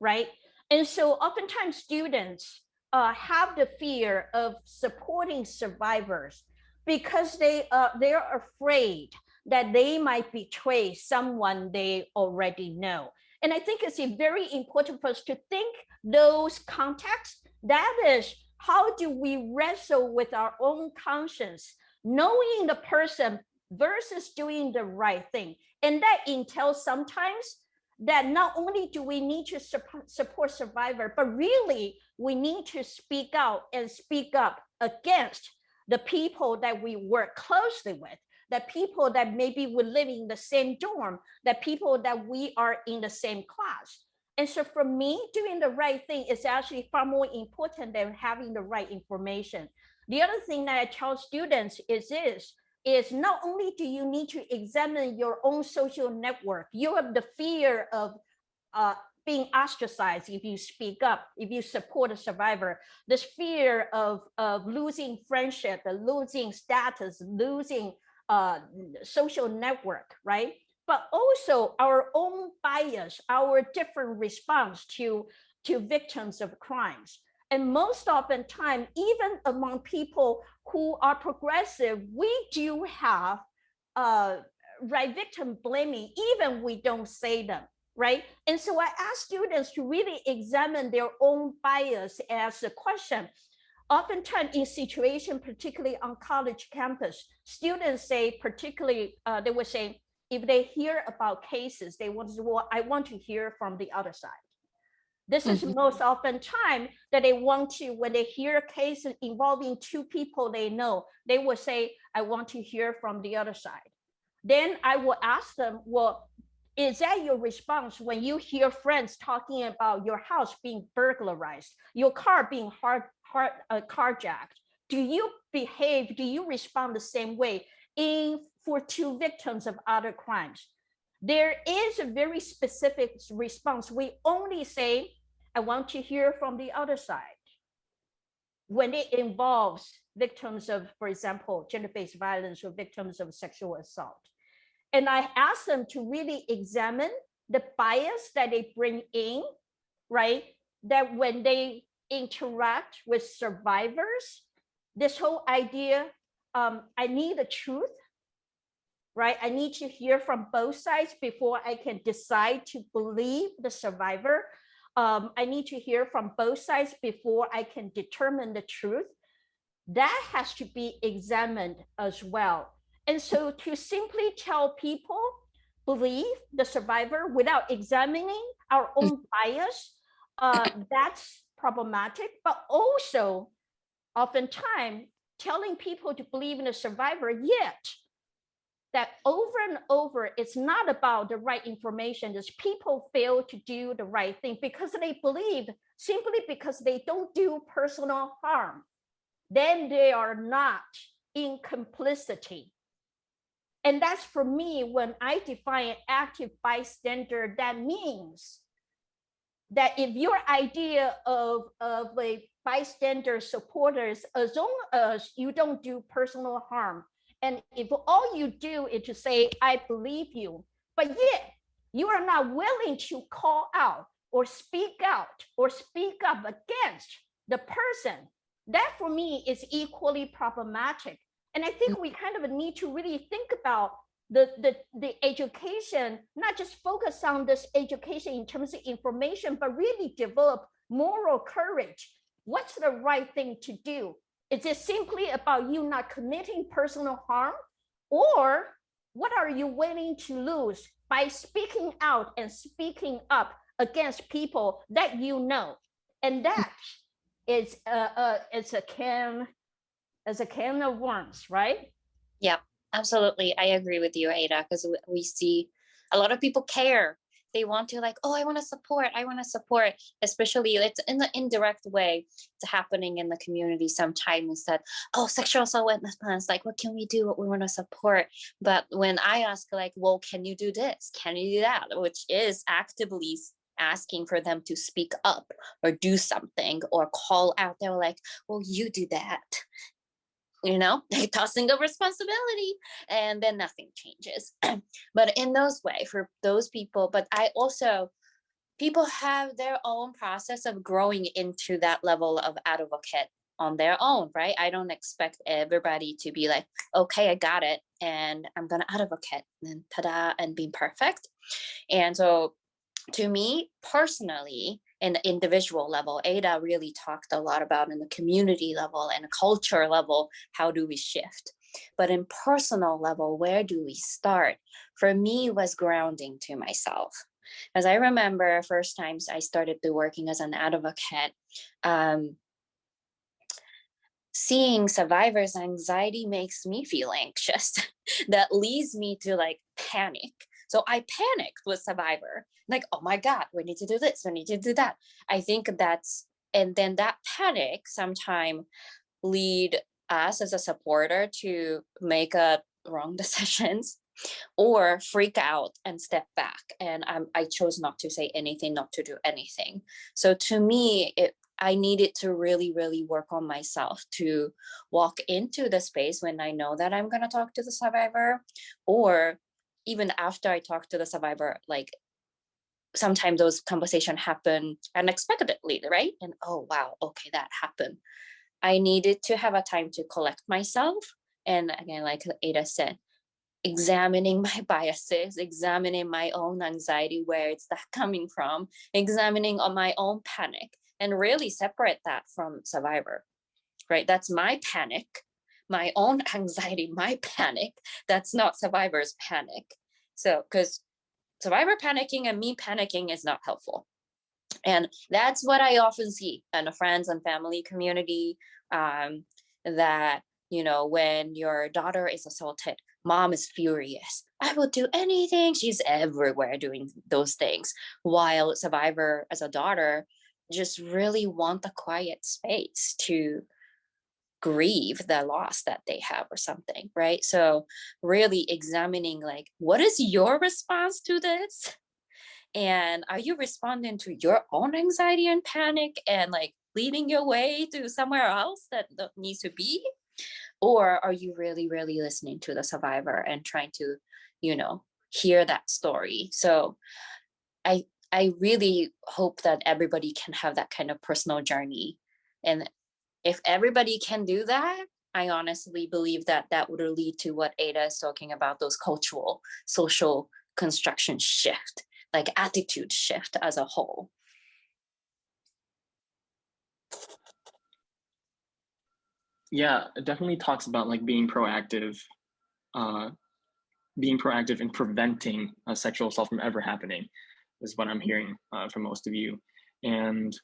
right? And so oftentimes students have the fear of supporting survivors because they're afraid that they might betray someone they already know. And I think it's very important for us to think those contexts. That is, how do we wrestle with our own conscience, knowing the person versus doing the right thing? And that entails sometimes that not only do we need to support survivor, but really we need to speak out and speak up against the people that we work closely with, that people that maybe we're living in the same dorm, that people that we are in the same class. And so for me, doing the right thing is actually far more important than having the right information. The other thing that I tell students is this, is not only do you need to examine your own social network, you have the fear of being ostracized if you speak up, if you support a survivor, this fear of losing friendship, losing status, losing social network, right? But also our own bias, our different response to victims of crimes. And most often time, even among people who are progressive, we do have victim blaming, even we don't say them, right? And so I ask students to really examine their own bias as a question. Oftentimes in situation, particularly on college campus, students say, particularly, they would say, if they hear about cases, they want to, well, I want to hear from the other side. This is most often time that they want to, when they hear cases involving two people they know, they will say, I want to hear from the other side. Then I will ask them, well, is that your response when you hear friends talking about your house being burglarized, your car being carjacked? Do you behave, do you respond the same way for two victims of other crimes? There is a very specific response. We only say, I want to hear from the other side. When it involves victims of, for example, gender-based violence or victims of sexual assault. And I ask them to really examine the bias that they bring in, right? That when they interact with survivors, this whole idea, I need the truth, right? I need to hear from both sides before I can decide to believe the survivor. I need to hear from both sides before I can determine the truth. That has to be examined as well. And so to simply tell people, believe the survivor without examining our own bias, that's problematic. But also, oftentimes telling people to believe in a survivor, yet that over and over, it's not about the right information. Is people fail to do the right thing because they believe, simply because they don't do personal harm, then they are not in complicity. And that's, for me, when I define active bystander, that means that if your idea of a bystander supporters, as long as you don't do personal harm, and if all you do is to say, I believe you, but yet you are not willing to call out or speak up against the person, that for me is equally problematic. And I think we kind of need to really think about the education, not just focus on this education in terms of information, but really develop moral courage. What's the right thing to do? Is it simply about you not committing personal harm? Or what are you willing to lose by speaking out and speaking up against people that you know? And that is it's a can of worms, right? Yeah, absolutely. I agree with you, Ada, because we see a lot of people care. They want to like, oh, I want to support, especially it's in the indirect way. It's happening in the community sometimes that, oh, sexual assault witness plans, like, what can we do? What we want to support. But when I ask like, well, can you do this? Can you do that? Which is actively asking for them to speak up or do something or call out. They're like, well, you do that. You know, tossing of responsibility, and then nothing changes. But in those way, for those people, but I also, people have their own process of growing into that level of advocate on their own, right? I don't expect everybody to be like, okay, I got it, and I'm gonna advocate, and then ta-da, and be perfect. And so to me personally, in the individual level, Ada really talked a lot about in the community level and culture level, how do we shift? But in personal level, where do we start? For me, was grounding to myself. As I remember, first times I started to working as an advocate, seeing survivors' anxiety makes me feel anxious. That leads me to like panic. So I panicked with survivor, like, oh my God, we need to do this, we need to do that. I think that's, and then that panic sometimes lead us as a supporter to make a wrong decisions or freak out and step back. And I chose not to say anything, not to do anything. So to me, I needed to really, really work on myself to walk into the space when I know that I'm going to talk to the survivor, or even after I talk to the survivor, like sometimes those conversations happen unexpectedly, right? And oh, wow, okay, that happened. I needed to have a time to collect myself. And again, like Ada said, examining my biases, examining my own anxiety, where it's that coming from, examining on my own panic, and really separate that from survivor, right? That's my panic, my own anxiety, my panic. That's not survivor's panic. So, because survivor panicking and me panicking is not helpful. And that's what I often see in a friends and family community, that, you know, when your daughter is assaulted, mom is furious. I will do anything. She's everywhere doing those things. While survivor as a daughter just really want the quiet space to grieve the loss that they have or something, right? So really examining like, what is your response to this? And are you responding to your own anxiety and panic and like leading your way to somewhere else that needs to be? Or are you really, really listening to the survivor and trying to, you know, hear that story? So I really hope that everybody can have that kind of personal journey. And if everybody can do that, I honestly believe that that would lead to what Ada is talking about, those cultural, social construction shift, like attitude shift as a whole. Yeah, it definitely talks about like being proactive in preventing sexual assault from ever happening, is what I'm hearing from most of you. And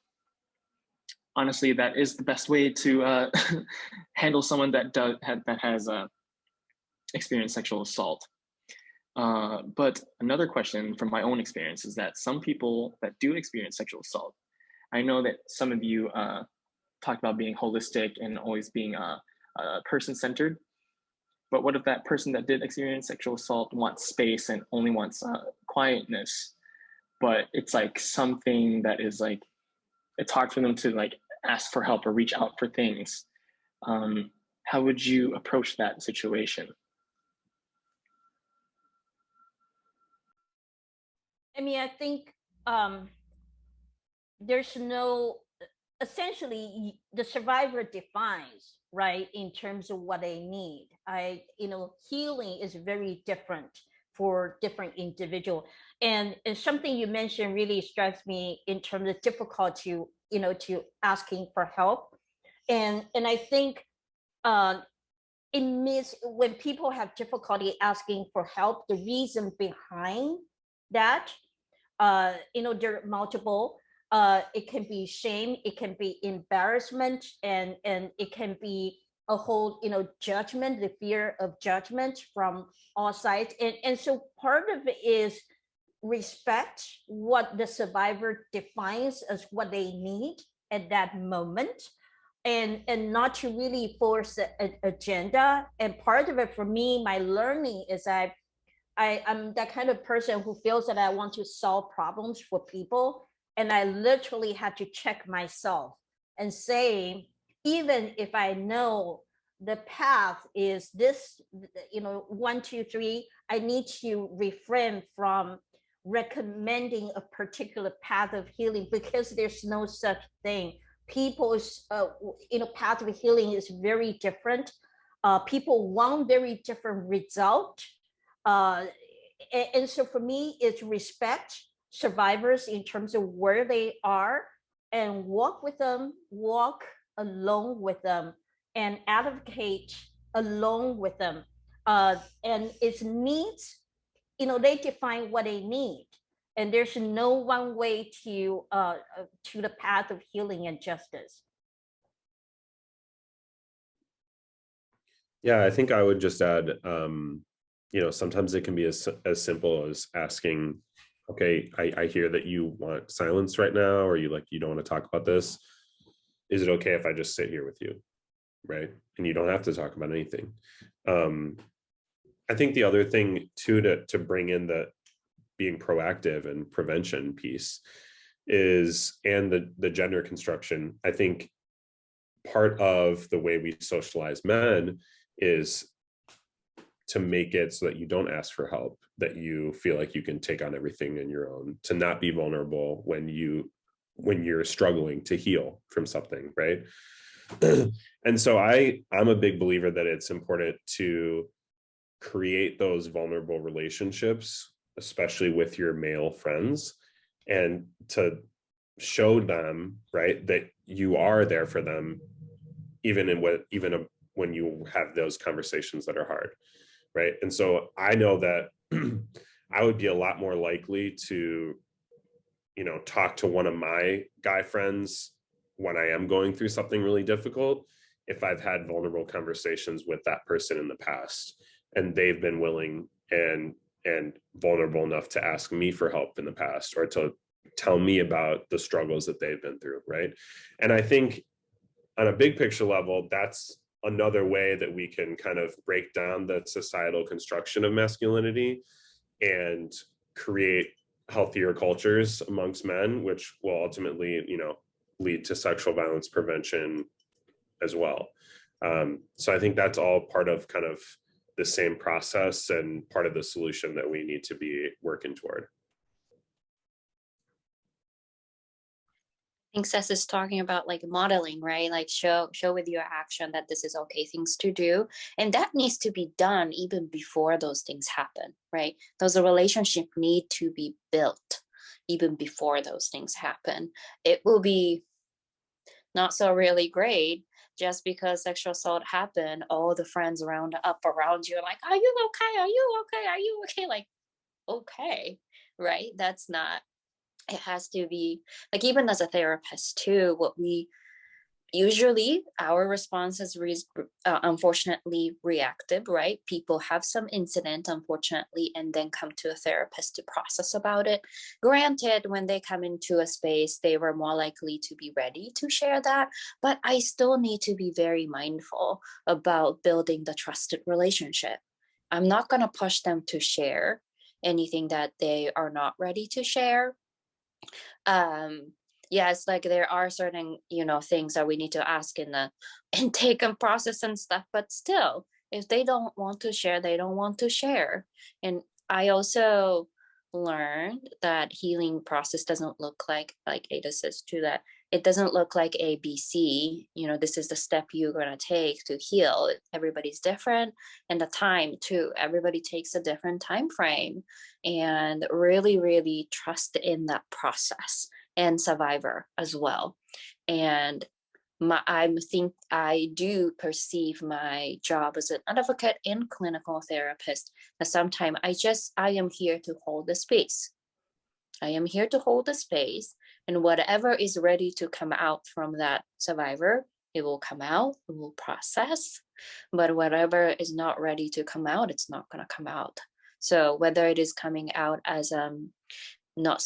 honestly, that is the best way to handle someone that has experienced sexual assault. But another question from my own experience is that some people that do experience sexual assault, I know that some of you talked about being holistic and always being person-centered. But what if that person that did experience sexual assault wants space and only wants quietness? But it's like something that is like, it's hard for them to like ask for help or reach out for things. How would you approach that situation? I mean, I think there's no, essentially the survivor defines, right, in terms of what they need. Healing is very different for different individual. And something you mentioned really strikes me in terms of difficulty, to asking for help. And I think when people have difficulty asking for help, the reason behind that, there are multiple. It can be shame, it can be embarrassment, and it can be a whole, judgment, the fear of judgment from all sides. And so part of it is respect what the survivor defines as what they need at that moment, and not to really force an agenda. And part of it for me, my learning is I'm that kind of person who feels that I want to solve problems for people. And I literally had to check myself and say, even if I know the path is this, 1, 2, 3, I need to refrain from recommending a particular path of healing, because there's no such thing. People's path of healing is very different. People want very different result. And so for me, it's respect survivors in terms of where they are, and walk with them, walk along with them, and advocate along with them. And its needs, they define what they need. And there's no one way to the path of healing and justice. Yeah, I think I would just add, sometimes it can be as simple as asking, okay, I hear that you want silence right now, or you don't want to talk about this. Is it okay if I just sit here with you? Right. And you don't have to talk about anything. I think the other thing too, to bring in the being proactive and prevention piece is, and the gender construction, I think part of the way we socialize men is to make it so that you don't ask for help, that you feel like you can take on everything on your own, to not be vulnerable when you're struggling to heal from something, right? And so I'm a big believer that it's important to create those vulnerable relationships, especially with your male friends, and to show them, right, that you are there for them, even when you have those conversations that are hard, right? And so I know that I would be a lot more likely to, talk to one of my guy friends when I am going through something really difficult, if I've had vulnerable conversations with that person in the past, and they've been willing and vulnerable enough to ask me for help in the past, or to tell me about the struggles that they've been through, right? And I think on a big picture level, that's another way that we can kind of break down the societal construction of masculinity and create healthier cultures amongst men, which will ultimately, lead to sexual violence prevention as well. So I think that's all part of kind of the same process and part of the solution that we need to be working toward. I think Seth is talking about like modeling, right? Like show with your action that this is okay things to do. And that needs to be done even before those things happen, right? Those relationships need to be built even before those things happen. It will be not so really great just because sexual assault happened, all the friends around you are like, are you okay? Are you okay? Are you okay? Like, okay, right? That's not, it has to be like, even as a therapist too, what we usually our response is unfortunately reactive, right? People have some incident, unfortunately, and then come to a therapist to process about it. Granted, when they come into a space, they were more likely to be ready to share that, but I still need to be very mindful about building the trusted relationship. I'm not going to push them to share anything that they are not ready to share. Yes, like there are certain, things that we need to ask in the intake and process and stuff, but still, if they don't want to share, they don't want to share. And I also learned that healing process doesn't look like Ada says too, that it doesn't look like ABC. This is the step you're going to take to heal. Everybody's different, and the time too, everybody takes a different time frame, and really, really trust in that process and survivor as well. And I do perceive my job as an advocate and clinical therapist that sometimes I am here to hold the space. I am here to hold the space, and whatever is ready to come out from that survivor, it will come out, it will process. But whatever is not ready to come out, it's not going to come out. So whether it is coming out as not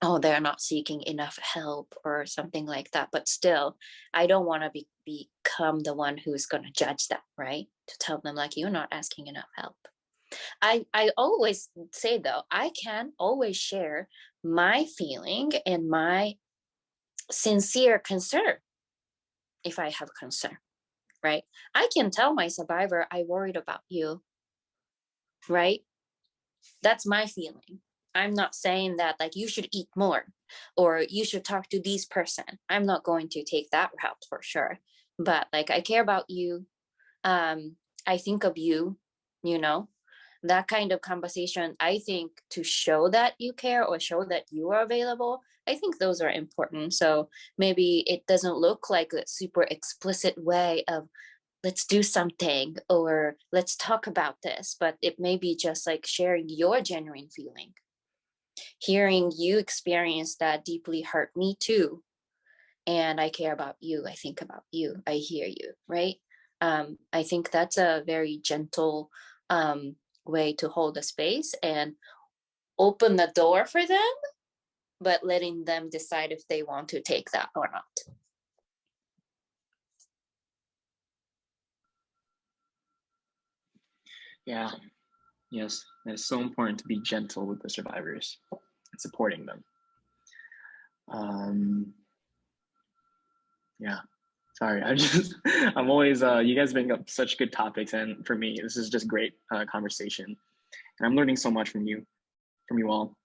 oh, they're not seeking enough help or something like that, but still, I don't want to become the one who's going to judge that, right? To tell them like, you're not asking enough help. I always say though, I can always share my feeling and my sincere concern if I have concern, right? I can tell my survivor, I worried about you, right? That's my feeling. I'm not saying that like you should eat more or you should talk to this person. I'm not going to take that route for sure. But like, I care about you. I think of you, that kind of conversation. I think to show that you care or show that you are available, I think those are important. So maybe it doesn't look like a super explicit way of let's do something or let's talk about this, but it may be just like sharing your genuine feeling. Hearing you experience that deeply hurt me too. And I care about you. I think about you. I hear you, right? I think that's a very gentle way to hold a space and open the door for them, but letting them decide if they want to take that or not. Yeah. Yes, it's so important to be gentle with the survivors and supporting them. Yeah, sorry, I'm always, you guys bring up such good topics, and for me, this is just great conversation, and I'm learning so much from you all.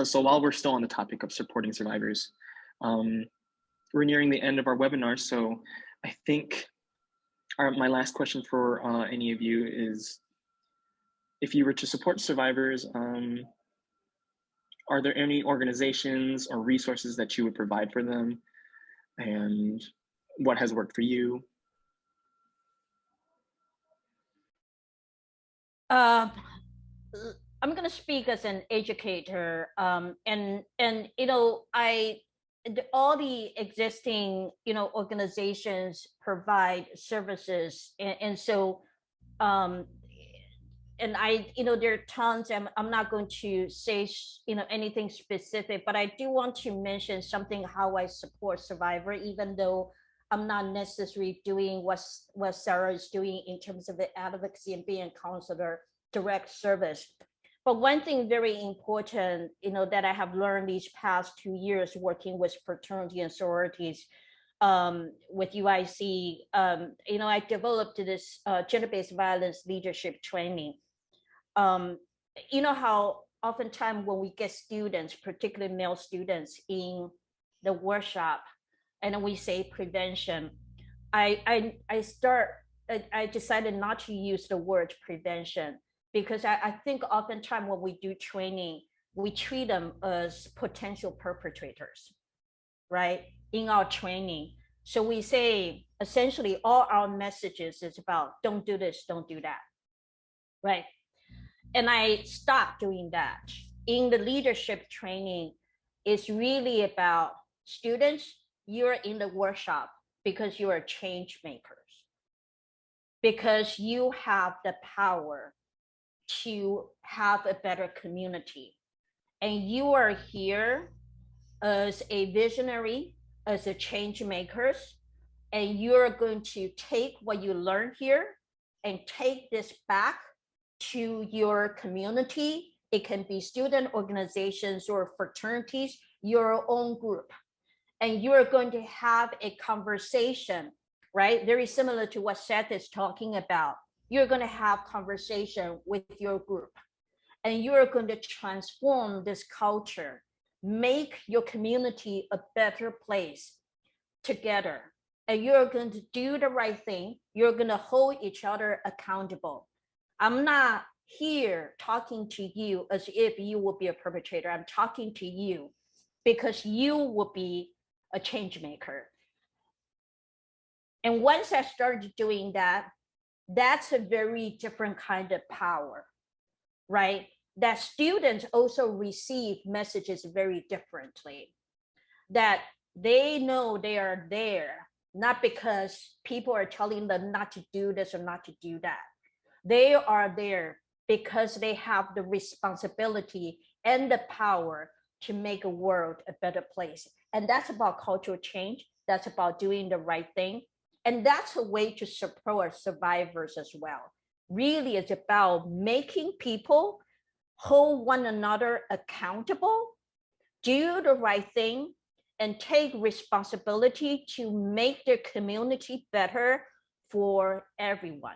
So while we're still on the topic of supporting survivors, we're nearing the end of our webinar, so I think my last question for any of you is, if you were to support survivors, are there any organizations or resources that you would provide for them? And what has worked for you? I'm going to speak as an educator, and all the existing organizations provide services, and so and there are tons. I'm not going to say anything specific, but I do want to mention something how I support survivor, even though I'm not necessarily doing what Sarah is doing in terms of the advocacy and being a counselor direct service. But one thing very important, that I have learned these past 2 years working with fraternity and sororities, with UIC, I developed this gender-based violence leadership training. How oftentimes when we get students, particularly male students, in the workshop, and then we say prevention, I decided not to use the word prevention, because I think oftentimes when we do training, we treat them as potential perpetrators, right, in our training. So we say essentially all our messages is about don't do this, don't do that, right? And I stopped doing that. In the leadership training, it's really about students you're in the workshop because you are change makers, because you have the power to have a better community. And you are here as a visionary, as a change makers, and you're going to take what you learned here and take this back to your community. It can be student organizations or fraternities, your own group. And you're going to have a conversation, right? Very similar to what Seth is talking about. You're going to have conversation with your group, and you're going to transform this culture, make your community a better place together. And you're going to do the right thing. You're going to hold each other accountable. I'm not here talking to you as if you will be a perpetrator. I'm talking to you because you will be a change maker. And once I started doing that, that's a very different kind of power, right? That students also receive messages very differently, that they know they are there, not because people are telling them not to do this or not to do that. They are there because they have the responsibility and the power to make a world a better place. And that's about cultural change. That's about doing the right thing. And that's a way to support survivors as well. Really, it's about making people hold one another accountable, do the right thing, and take responsibility to make their community better for everyone.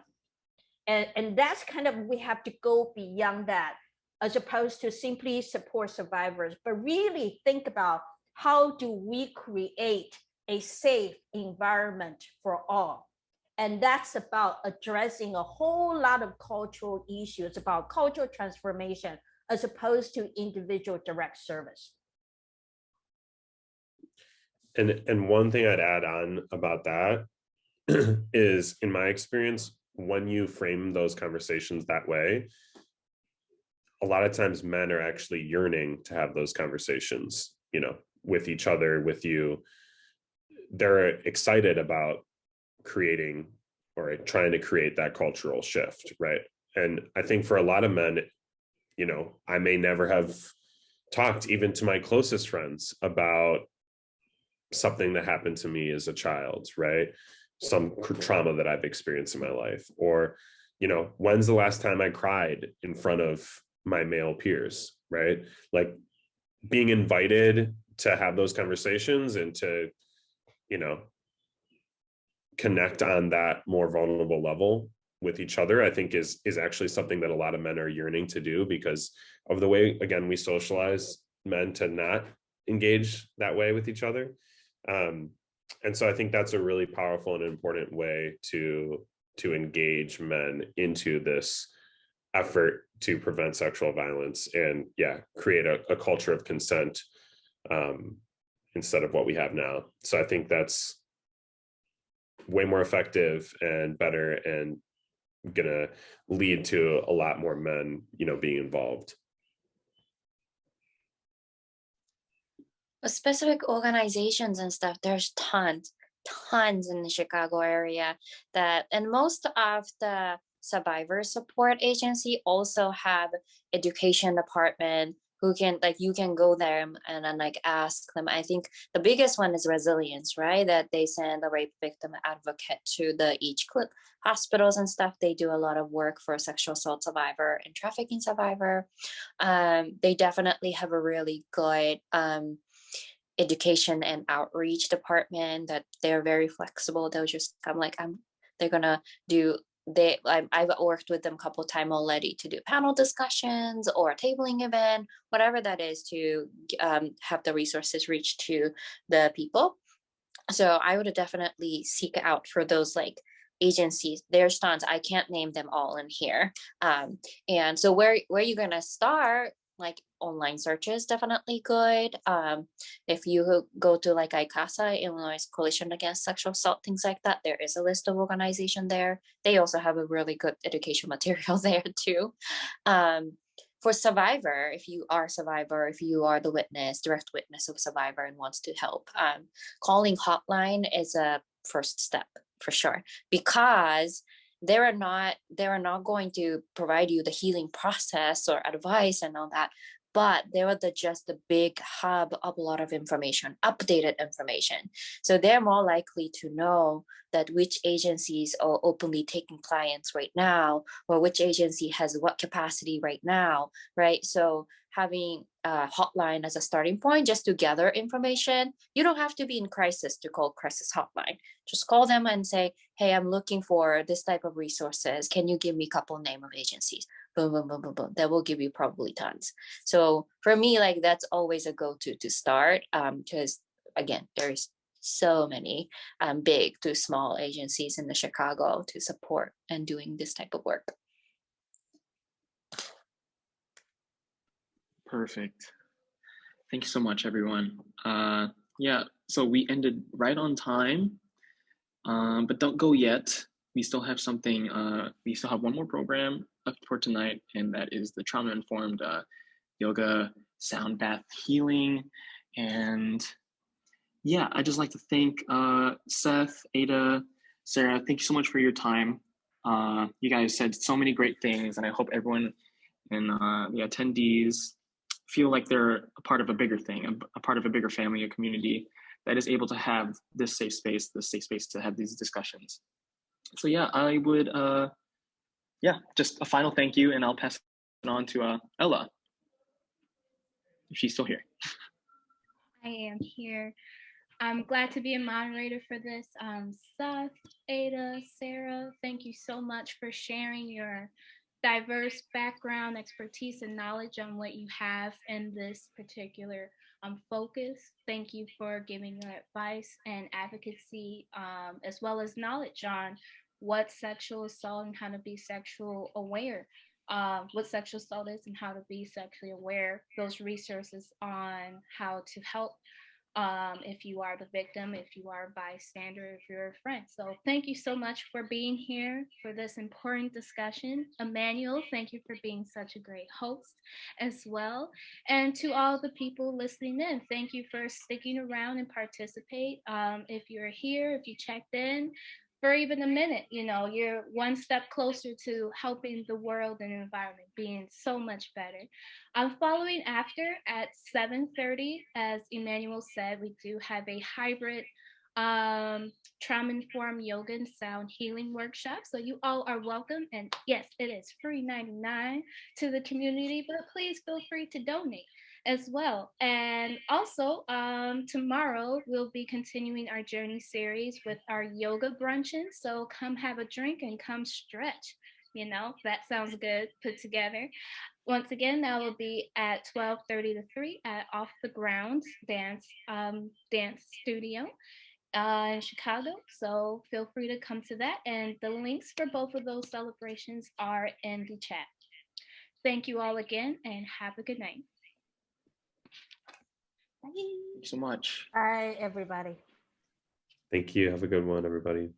And that's kind of, we have to go beyond that, as opposed to simply support survivors, but really think about how do we create a safe environment for all. And that's about addressing a whole lot of cultural issues, about cultural transformation, as opposed to individual direct service. And one thing I'd add on about that is, in my experience, when you frame those conversations that way, a lot of times men are actually yearning to have those conversations, you know, with each other, with you. They're excited about creating or trying to create that cultural shift, right? And I think for a lot of men, you know, I may never have talked even to my closest friends about something that happened to me as a child, right? Some trauma that I've experienced in my life, or, you know, when's the last time I cried in front of my male peers, right? Like, being invited to have those conversations and to, you know, connect on that more vulnerable level with each other, I think is actually something that a lot of men are yearning to do, because of the way, again, we socialize men to not engage that way with each other. And so I think that's a really powerful and important way to engage men into this effort to prevent sexual violence and, yeah, create a culture of consent instead of what we have now. So I think that's way more effective and better, and gonna lead to a lot more men, you know, being involved. Specific organizations and stuff, there's tons in the Chicago area, that, and most of the survivor support agency also have education department who can, like, you can go there and then like ask them. I think the biggest one is resilience, right? That they send a rape victim advocate to each hospitals and stuff. They do a lot of work for sexual assault survivor and trafficking survivor. They definitely have a really good education and outreach department that they're very flexible. They'll just come like, they're gonna do, I've worked with them a couple of times already to do panel discussions or a tabling event, whatever that is, to have the resources reach to the people. So I would definitely seek out for those like agencies. There's tons, I can't name them all in here. And so where you're gonna start, like online search is definitely good. If you go to like ICASA, Illinois Coalition Against Sexual Assault, things like that, there is a list of organizations there. They also have a really good education material there too. for survivor, if you are a survivor, if you are the witness, direct witness of a survivor and wants to help, calling hotline is a first step for sure, because they are not going to provide you the healing process or advice and all that, but they are just the big hub of a lot of information, updated information. So they're more likely to know that which agencies are openly taking clients right now, or which agency has what capacity right now, right? So having a hotline as a starting point just to gather information. You don't have to be in crisis to call crisis hotline. Just call them and say, hey, I'm looking for this type of resources. Can you give me a couple name of agencies? Boom, boom, boom, boom, boom. That will give you probably tons. So for me, like that's always a go-to to start, because again, there's so many big to small agencies in the Chicago to support and doing this type of work. Perfect. Thank you so much, everyone. Yeah, so we ended right on time, but don't go yet. We still have something, we still have one more program up for tonight, and that is the trauma-informed yoga sound bath healing. And yeah, I'd just like to thank Seth, Ada, Sarah, thank you so much for your time. You guys said so many great things, and I hope everyone and the attendees feel like they're a part of a bigger thing, a part of a bigger family, a community that is able to have this safe space to have these discussions. So yeah, I would, just a final thank you, and I'll pass it on to Ella, if she's still here. I am here. I'm glad to be a moderator for this. Seth, Ada, Sarah, thank you so much for sharing your diverse background, expertise, and knowledge on what you have in this particular focus. Thank you for giving your advice and advocacy, as well as knowledge on what sexual assault and how to be sexual aware. What sexual assault is and how to be sexually aware, those resources on how to help if you are the victim, if you are a bystander, if you're a friend. So thank you so much for being here for this important discussion. Manuel, thank you for being such a great host as well. And to all the people listening in, thank you for sticking around and participate. If you're here, if you checked in, for even a minute, you're one step closer to helping the world and environment being so much better. Following after at 7:30, as Emmanuel said, we do have a hybrid trauma-informed yoga and sound healing workshop. So you all are welcome. And yes, it is free 99 to the community, but please feel free to donate as well. And also tomorrow we'll be continuing our journey series with our yoga bruncheon. So come have a drink and come stretch. That sounds good put together. Once again, that will be at 12:30 to 3 at Off the Grounds dance studio in Chicago. So feel free to come to that. And the links for both of those celebrations are in the chat. Thank you all again and have a good night. Thank you so much. Bye, everybody. Thank you. Have a good one, everybody.